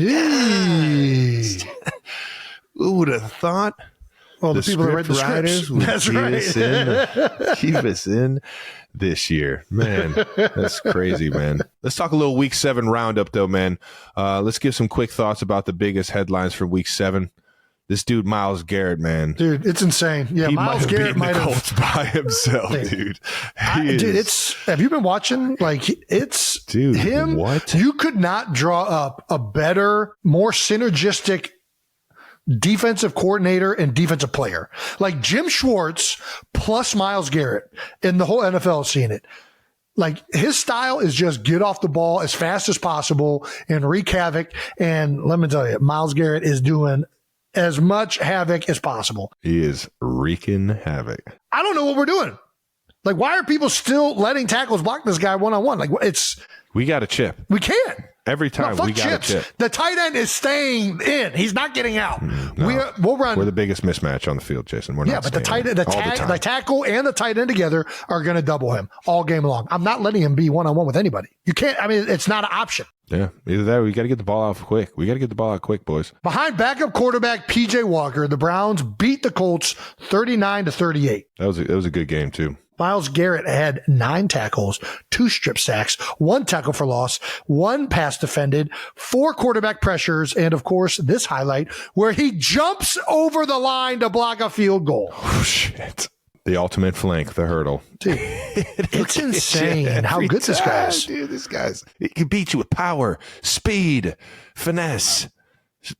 Who would have thought? Well, the people that write the scripts. That's right. Keep us in this year. Man, that's crazy, man. Let's talk a little Week 7 roundup, though, man. Let's give some quick thoughts about the biggest headlines from Week 7. This dude, Myles Garrett, man. Dude, it's insane. Yeah, he Myles Garrett might have Colts by himself, dude. Dude, have you been watching? Like, it's dude, him. What? You could not draw up a better, more synergistic defensive coordinator and defensive player. Like Jim Schwartz plus Myles Garrett, and the whole NFL is seeing it. Like, his style is just get off the ball as fast as possible and wreak havoc. And let me tell you, Myles Garrett is doing as much havoc as possible. He is wreaking havoc. I don't know what we're doing. Like, why are people still letting tackles block this guy one-on-one? Like, we got a chip. We can't. Every time we got chips. a chip. The tight end is staying in. He's not getting out. No. We'll run. We're the biggest mismatch on the field, Jason. We're not but the tight end, the tackle and the tight end together are going to double him all game long. I'm not letting him be one-on-one with anybody. You can't. I mean, it's not an option. Yeah, either that or we got to get the ball out quick. We got to get the ball out quick, boys. Behind backup quarterback P.J. Walker, the Browns beat the Colts 39-38. That was a good game too. Myles Garrett had 9 tackles, 2 strip sacks, 1 tackle for loss, 1 pass defended, 4 quarterback pressures, and of course, this highlight where he jumps over the line to block a field goal. Oh, shit. The ultimate flank, the hurdle. Dude, it's insane how good this guy is. Dude, he can beat you with power, speed, finesse,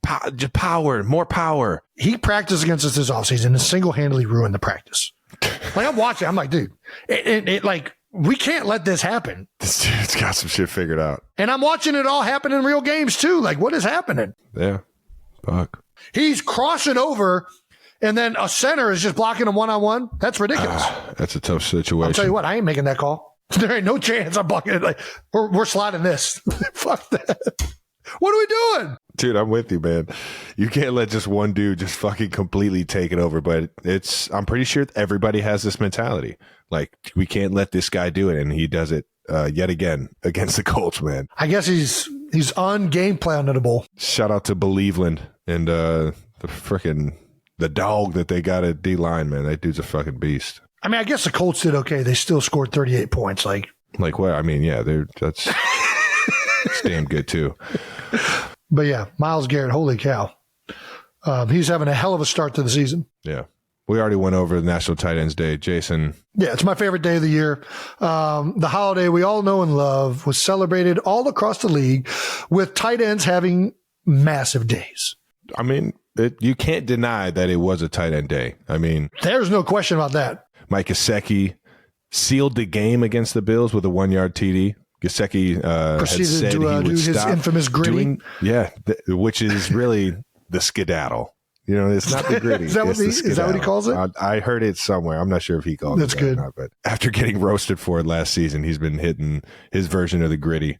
power, more power. He practiced against us this offseason and single-handedly ruined the practice. Like, I'm watching, I'm like, dude, like, we can't let this happen. This dude's got some shit figured out. And I'm watching it all happen in real games too. Like, what is happening? Yeah. Fuck. He's crossing over, and then a center is just blocking him one-on-one. That's ridiculous. That's a tough situation. I'll tell you what, I ain't making that call. There ain't no chance I'm blocking it. Like, we're sliding this. Fuck that. What are we doing? Dude, I'm with you, man. You can't let just one dude just fucking completely take it over. But I'm pretty sure everybody has this mentality. Like, we can't let this guy do it. And he does it yet again against the Colts, man. I guess he's un-game planable. Shout out to Believeland and the dog that they got at D-line, man. That dude's a fucking beast. I mean, I guess the Colts did okay. They still scored 38 points. Like what? I mean, yeah, that's it's damn good too. But yeah, Myles Garrett, holy cow. He's having a hell of a start to the season. Yeah. We already went over the National Tight Ends Day. Jason. Yeah, it's my favorite day of the year. The holiday we all know and love was celebrated all across the league with tight ends having massive days. I mean, you can't deny that it was a tight end day. I mean, there's no question about that. Mike Gesicki sealed the game against the Bills with a 1-yard TD. Gesicki proceeded had said to he would do his stop infamous gritty. Which is really the skedaddle. You know, it's not the gritty. Is that what he calls it? I heard it somewhere. I'm not sure if he calls That's it good. or not. But after getting roasted for it last season, he's been hitting his version of the gritty,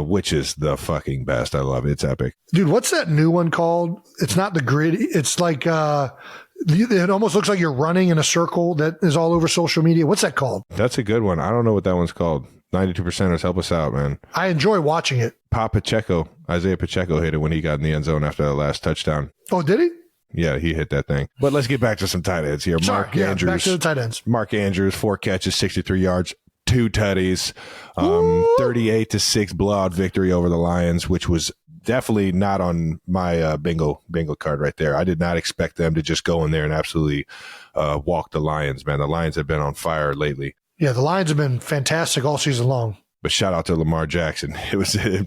which is the fucking best. I love it. It's epic. Dude, what's that new one called? It's not the gritty. It's like it almost looks like you're running in a circle that is all over social media. What's that called? That's a good one. I don't know what that one's called. 92%ers, help us out, man. I enjoy watching it. Isaiah Pacheco hit it when he got in the end zone after the last touchdown. Oh, did he? Yeah, he hit that thing. But let's get back to some tight ends here. Mark Andrews. Back to the tight ends. Mark Andrews, 4 catches, 63 yards, 2 tutties, 38-6 blowout victory over the Lions, which was definitely not on my bingo card right there. I did not expect them to just go in there and absolutely walk the Lions, man. The Lions have been on fire lately. Yeah, the Lions have been fantastic all season long. But shout out to Lamar Jackson.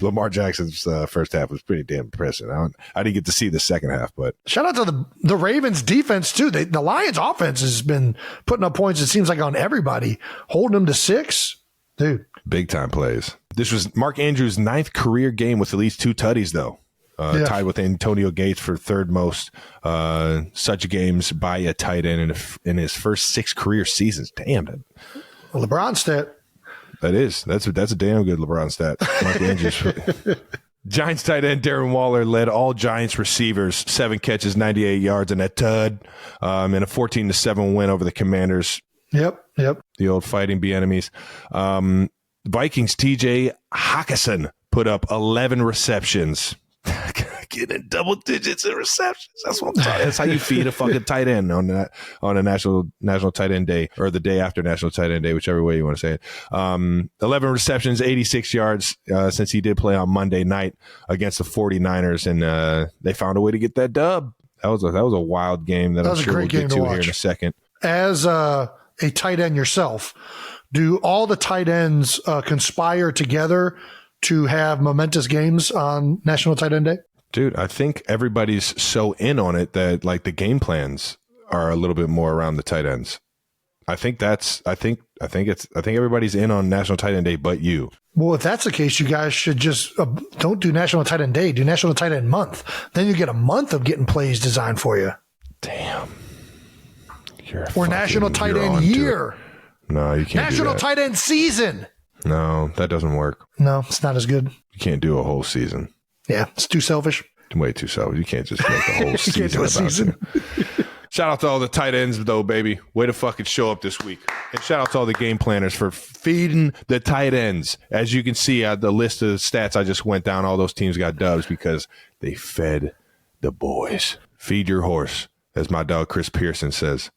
Lamar Jackson's first half was pretty damn impressive. I didn't get to see the second half, but shout out to the Ravens defense too. The Lions offense has been putting up points. It seems like on everybody, holding them to 6, dude. Big time plays. This was Mark Andrews' 9th career game with at least 2 tutties, though. Tied with Antonio Gates for 3rd most such games by a tight end in his first 6 career seasons. Damn it. LeBron stat. That's a damn good LeBron stat. Mark Andrews. Giants tight end Darren Waller led all Giants receivers, 7 catches, 98 yards, and a tud, in a 14-7 win over the Commanders. Yep. The old fighting Bieniemys. Vikings TJ Hawkinson put up 11 receptions. Getting double digits in receptions. That's what I'm talking. That's how you feed a fucking tight end on a national tight end day, or the day after National Tight End Day, whichever way you want to say it. 11 receptions, 86 yards, since he did play on Monday night against the 49ers, and they found a way to get that dub. That was a wild game that I'm sure we'll get to here in a second. As a tight end yourself, do all the tight ends conspire together to have momentous games on National Tight End Day? Dude, I think everybody's so in on it that like the game plans are a little bit more around the tight ends. I think everybody's in on National Tight End Day, but you. Well, if that's the case, you guys should just don't do National Tight End Day. Do National Tight End Month. Then you get a month of getting plays designed for you. Damn. Or National Tight End Year. No, you can't. National Tight End Season. No, that doesn't work. No, it's not as good. You can't do a whole season. Yeah, it's too selfish. Way too selfish. You can't just make a whole season about it. Shout out to all the tight ends, though, baby. Way to fucking show up this week. And shout out to all the game planners for feeding the tight ends. As you can see, the list of stats I just went down, all those teams got dubs because they fed the boys. Feed your horse, as my dog Chris Pearson says.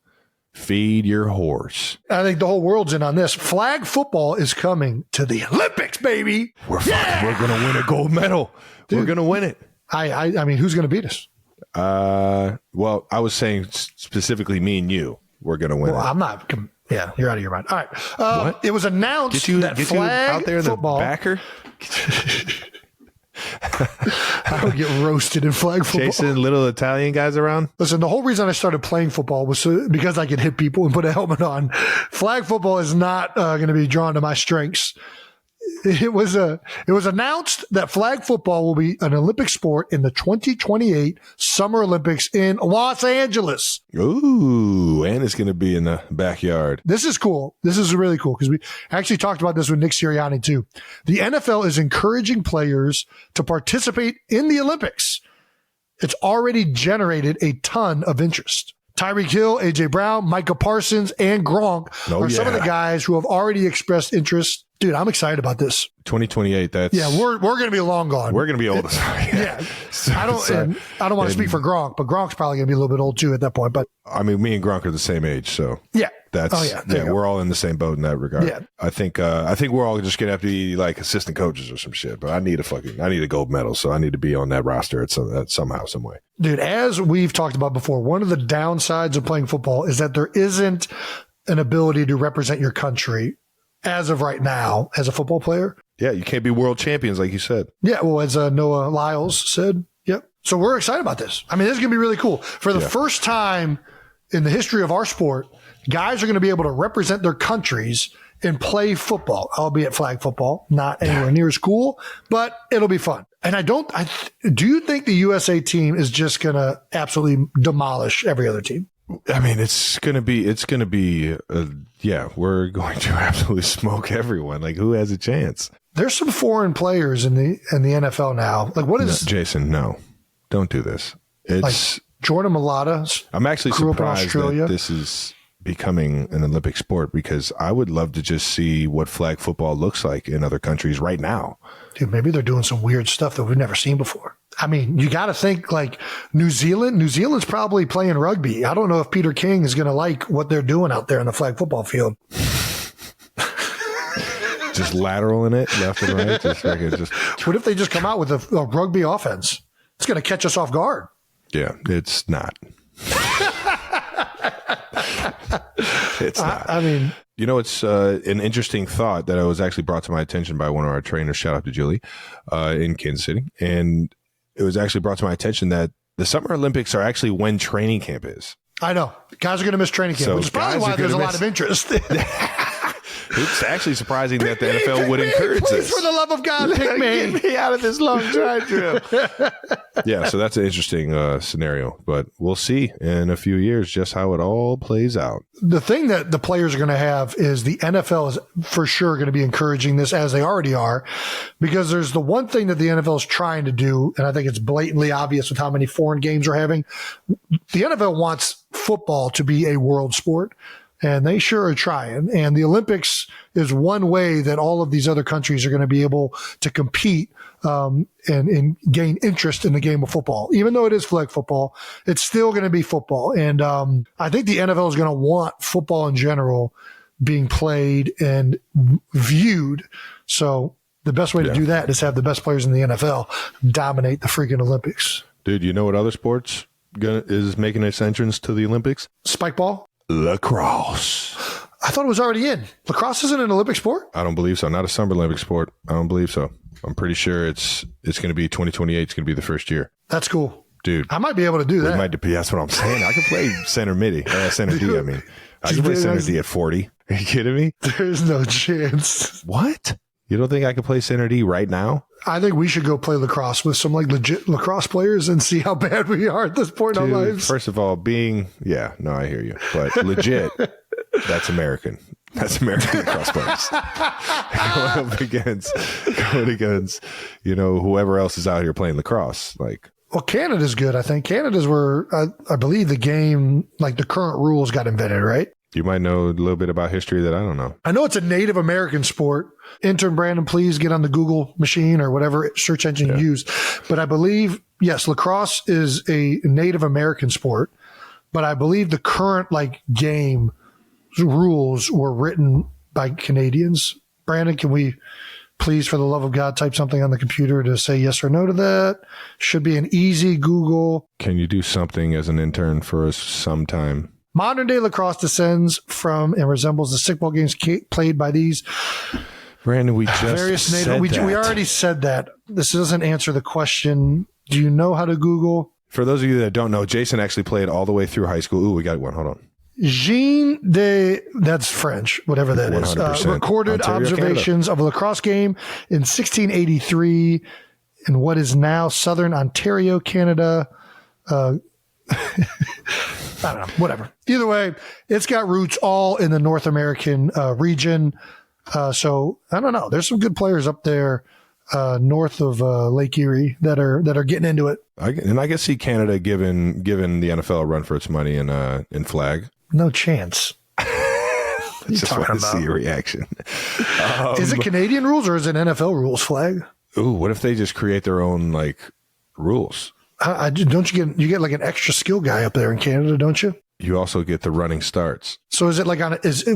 Feed your horse. I think the whole world's in on this. Flag football is coming to the Olympics, baby. We're going to win a gold medal. Dude, we're going to win it. I mean, who's going to beat us? Well, I was saying specifically me and you. We're going to win. Well, I'm not. Yeah, you're out of your mind. All right. It was announced that flag out there football. The backer. I would get roasted in flag football. Chasing little Italian guys around. Listen, the whole reason I started playing football was because I could hit people and put a helmet on. Flag football is not going to be drawn to my strengths. It was announced that flag football will be an Olympic sport in the 2028 Summer Olympics in Los Angeles. Ooh, and it's going to be in the backyard. This is cool. This is really cool because we actually talked about this with Nick Sirianni too. The NFL is encouraging players to participate in the Olympics. It's already generated a ton of interest. Tyreek Hill, A.J. Brown, Micah Parsons, and Gronk are some of the guys who have already expressed interest. Dude, I'm excited about this. 2028. We're going to be long gone. We're going to be old. Yeah. I don't want to speak for Gronk, but Gronk's probably going to be a little bit old too at that point. But I mean, me and Gronk are the same age, so yeah. We're all in the same boat in that regard. Yeah. I think we're all just gonna have to be like assistant coaches or some shit. But I need a gold medal, so I need to be on that roster somehow, some way. Dude, as we've talked about before, one of the downsides of playing football is that there isn't an ability to represent your country as of right now as a football player. Yeah, you can't be world champions like you said. Yeah, well, as Noah Lyles said. Yep. So we're excited about this. I mean, this is gonna be really cool. For the first time in the history of our sport, guys are going to be able to represent their countries and play football, albeit flag football, not anywhere near as cool, but it'll be fun. And do you think the USA team is just going to absolutely demolish every other team? I mean, we're going to absolutely smoke everyone. Like, who has a chance? There's some foreign players in the NFL now. Like, what is Jason? No, don't do this. It's like Jordan Mailata. I'm actually surprised that this is becoming an Olympic sport because I would love to just see what flag football looks like in other countries right now. Dude, maybe they're doing some weird stuff that we've never seen before. I mean, you got to think like New Zealand. New Zealand's probably playing rugby. I don't know if Peter King is going to like what they're doing out there in the flag football field. Just lateral in it, left and right. What if they just come out with a rugby offense? It's going to catch us off guard. Yeah, it's not. It's not. I mean, you know, it's an interesting thought that was actually brought to my attention by one of our trainers. Shout out to Julie in Kansas City. And it was actually brought to my attention that the Summer Olympics are actually when training camp is. I know. Guys are going to miss training camp, which is probably why there's a lot of interest. It's actually surprising that the NFL would encourage this. Please, for the love of God, pick me. Get me out of this long drive trip. Yeah, so that's an interesting scenario, but we'll see in a few years just how it all plays out. The thing that the players are going to have is the NFL is for sure going to be encouraging this, as they already are, because there's the one thing that the NFL is trying to do, and I think it's blatantly obvious with how many foreign games we're having. The NFL wants football to be a world sport. And they sure are trying. And the Olympics is one way that all of these other countries are going to be able to compete and gain interest in the game of football. Even though it is flag football, it's still going to be football. And I think the NFL is going to want football in general being played and viewed. So the best way to do that is have the best players in the NFL dominate the freaking Olympics. Dude, you know what other sports is making its entrance to the Olympics? Spike ball? Lacrosse. I thought it was already in. Lacrosse isn't an Olympic sport? I don't believe so. Not a Summer Olympic sport. I don't believe so. I'm pretty sure it's going to be 2028. It's going to be the first year. That's cool. Dude. I might be able to do that. That's what I'm saying. I can play center center D, I mean. I can play center D at 40. Are you kidding me? There's no chance. What? You don't think I can play center D right now? I think we should go play lacrosse with some like legit lacrosse players and see how bad we are at this point in our lives. First of all, I hear you. But legit, that's American. That's American lacrosse players. going against, whoever else is out here playing lacrosse. Like, well, Canada's good, I think. Canada's where I believe the game, like the current rules got invented, right? You might know a little bit about history that I don't know. I know it's a Native American sport. Intern Brandon, please get on the Google machine or whatever search engine you use. But I believe, yes, lacrosse is a Native American sport. But I believe the current game rules were written by Canadians. Brandon, can we please, for the love of God, type something on the computer to say yes or no to that? Should be an easy Google. Can you do something as an intern for us sometime? Modern day lacrosse descends from and resembles the stickball games played by these Brandon, we just various said we that. We already said that. This doesn't answer the question. Do you know how to Google? For those of you that don't know, Jason actually played all the way through high school. Ooh, we got one. Hold on. That's French, whatever that is. 100%. Recorded Ontario, observations of a lacrosse game in 1683 in what is now southern Ontario, Canada. I don't know, whatever. Either way, it's got roots all in the North American region. So I don't know. There's some good players up there north of Lake Erie that are getting into it. I can see Canada giving the NFL a run for its money in flag. No chance. Just want to see your reaction. Is it Canadian rules or is it NFL rules flag? Ooh, what if they just create their own rules? Don't you get like an extra skill guy up there in Canada? Don't you? You also get the running starts. So is it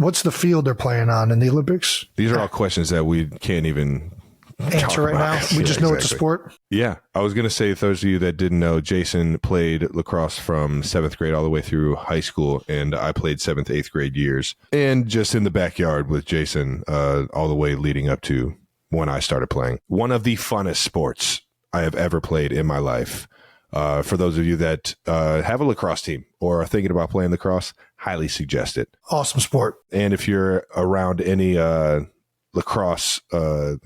what's the field they're playing on in the Olympics? These are all questions that we can't even answer right now. We just know it's a sport. Yeah. I was going to say, those of you that didn't know, Jason played lacrosse from 7th grade all the way through high school, and I played 7th, 8th grade years. And just in the backyard with Jason all the way leading up to when I started playing. One of the funnest sports I have ever played in my life. For those of you that have a lacrosse team or are thinking about playing lacrosse, highly suggest it. Awesome sport. And if you're around any lacrosse,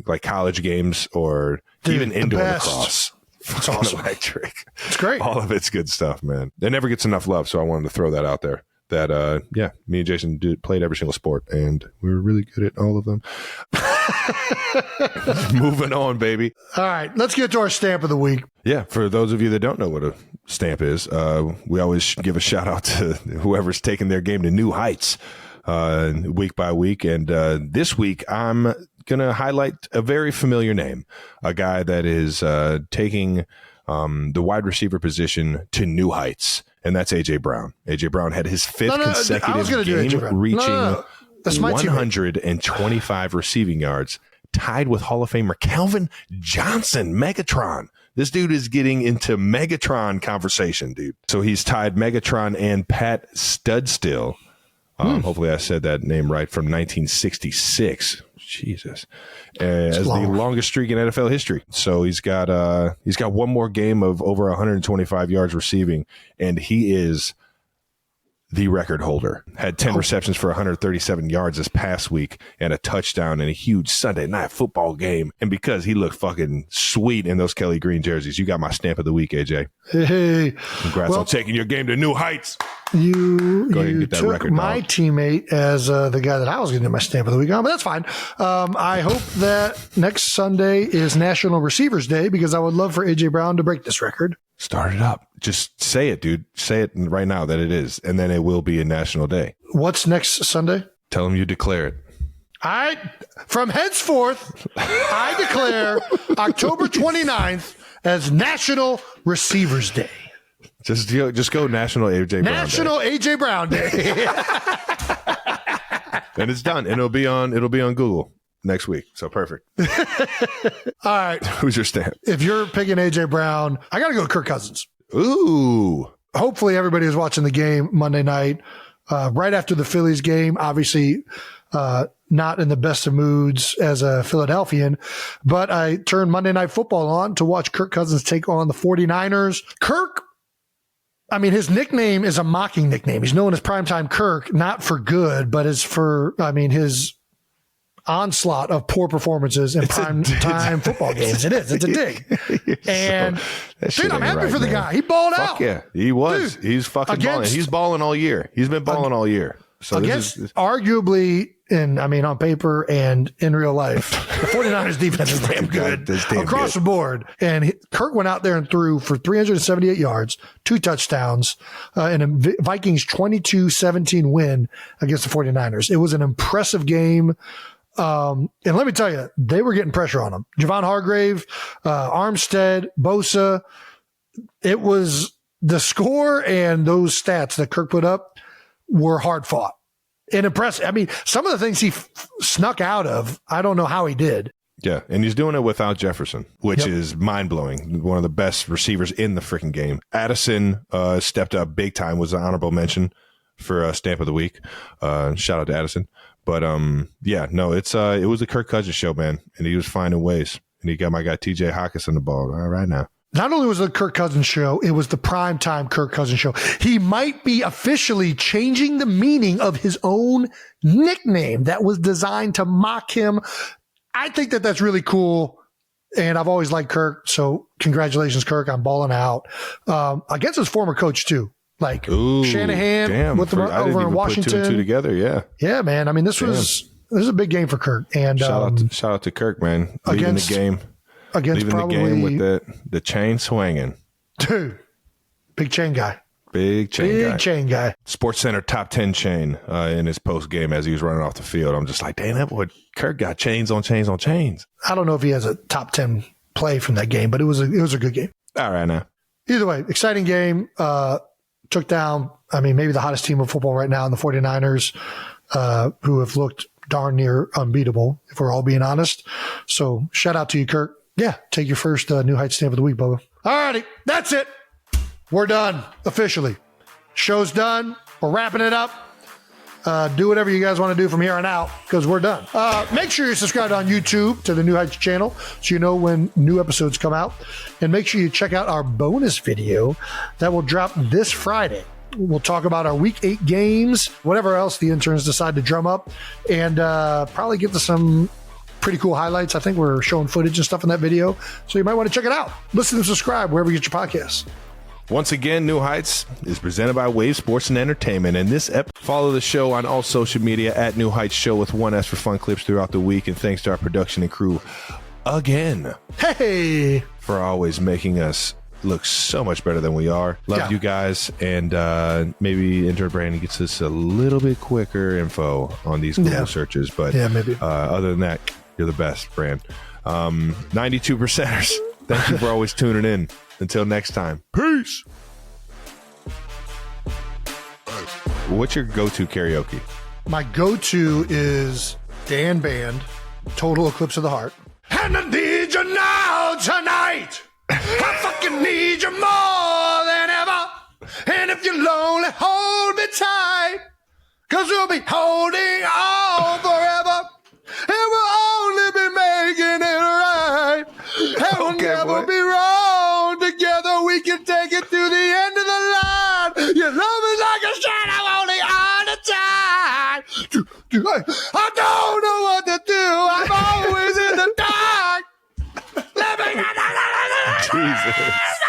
like college games or even indoor lacrosse, it's awesome. Electric. It's great. All of it's good stuff, man. It never gets enough love, so I wanted to throw that out there. That, me and Jason played every single sport, and we were really good at all of them. Moving on, baby. All right, let's get to our stamp of the week. Yeah, for those of you that don't know what a stamp is, we always give a shout out to whoever's taking their game to new heights week by week. And this week, I'm going to highlight a very familiar name, a guy that is taking the wide receiver position to new heights, and that's A.J. Brown. A.J. Brown had his fifth consecutive game reaching 125 receiving yards, tied with Hall of Famer Calvin Johnson, Megatron. This dude is getting into Megatron conversation, dude. So he's tied Megatron and Pat Studstill. Hopefully I said that name right, from 1966. Jesus. As the longest streak in NFL history. So he's got one more game of over 125 yards receiving, and he is the record holder. Had 10 receptions for 137 yards this past week and a touchdown in a huge Sunday night football game. And because he looked fucking sweet in those Kelly Green jerseys, you got my stamp of the week, AJ. Hey. Congrats on taking your game to new heights. You Go ahead and get that took record, my teammate as the guy that I was going to do my stamp of the week on, but that's fine. I hope that next Sunday is National Receivers Day, because I would love for A.J. Brown to break this record. Start it up. Just say it, dude. Say it right now that it is, and then it will be a national day. What's next Sunday? Tell them you declare it. From henceforth, I declare October 29th as National Receivers Day. Just go National A.J. Brown National Day. A.J. Brown Day. And it's done. And it'll be on Google next week. So perfect. All right. Who's your stamp? If you're picking A.J. Brown, I got to go Kirk Cousins. Ooh. hopefully everybody was watching the game Monday night, right after the Phillies game. Obviously, not in the best of moods as a Philadelphian, but I turned Monday Night Football on to watch Kirk Cousins take on the 49ers. Kirk, I mean, his nickname is a mocking nickname. He's known as Primetime Kirk, not for good, but as for, I mean, his onslaught of poor performances in time football games. It is. It's a dig. And dude, I'm happy for the guy. He balled out. Yeah, he was. Dude, he's fucking balling. He's balling all year. He's been balling all year. So against arguably on paper and in real life, the 49ers defense is damn good across the board. And Kirk went out there and threw for 378 yards, 2 touchdowns, in a Vikings 22-17 win against the 49ers. It was an impressive game. And let me tell you, they were getting pressure on him. Javon Hargrave, Armstead, Bosa. It was the score and those stats that Kirk put up were hard fought and impressive. I mean, some of the things he snuck out of, I don't know how he did. Yeah, and he's doing it without Jefferson, which is mind-blowing. One of the best receivers in the freaking game. Addison stepped up big time, was an honorable mention for Stamp of the Week. Shout out to Addison. But, it was a Kirk Cousins show, man, and he was finding ways. And he got my guy TJ Hawkinson the ball right now. Not only was it the Kirk Cousins show, it was the primetime Kirk Cousins show. He might be officially changing the meaning of his own nickname that was designed to mock him. I think that that's really cool. And I've always liked Kirk. So congratulations, Kirk. I'm balling out. Against his former coach, too. Like Shanahan with them over in Washington. Put 2 and 2 together, yeah. Yeah, man. I mean, this was a big game for Kirk. And shout out to Kirk, man. Leaving the game. Leaving the game with the chain swinging. Dude, big chain guy. Big chain guy. Sports Center top 10 chain in his post game as he was running off the field. I'm just like, damn, that boy Kirk got chains on chains on chains. I don't know if he has a top 10 play from that game, but it was a good game. All right, now. Either way, exciting game. Took down, maybe the hottest team of football right now in the 49ers, who have looked darn near unbeatable, if we're all being honest. So shout out to you, Kirk. Yeah, take your first New Heights Stamp of the Week, Bubba. All righty, that's it. We're done, officially. Show's done. We're wrapping it up. Do whatever you guys want to do from here on out, because we're done. Make sure you're subscribed on YouTube to the New Heights channel so you know when new episodes come out. And make sure you check out our bonus video that will drop this Friday. We'll talk about our Week 8 games, whatever else the interns decide to drum up, and probably get to some pretty cool highlights. I think we're showing footage and stuff in that video, so you might want to check it out. Listen and subscribe wherever you get your podcasts. Once again, New Heights is presented by Wave Sports and Entertainment. And this follow the show on all social media at New Heights Show with 1S for fun clips throughout the week. And thanks to our production and crew again. Hey! For always making us look so much better than we are. Love you guys. And maybe intern Brandon gets us a little bit quicker info on these Google searches. But maybe. Other than that, you're the best, Brand. 92%ers. Thank you for always tuning in. Until next time, peace. What's your go-to karaoke? My go-to is Dan Band, Total Eclipse of the Heart. And I need you now tonight. I fucking need you more than ever. And if you're lonely, hold me tight. 'Cause we'll be holding on forever. And we'll only be making it right. And we'll never be wrong. Together we can take it to the end of the line. Your love is like a shadow only on the time. I don't know what to do. I'm always in the dark. Jesus.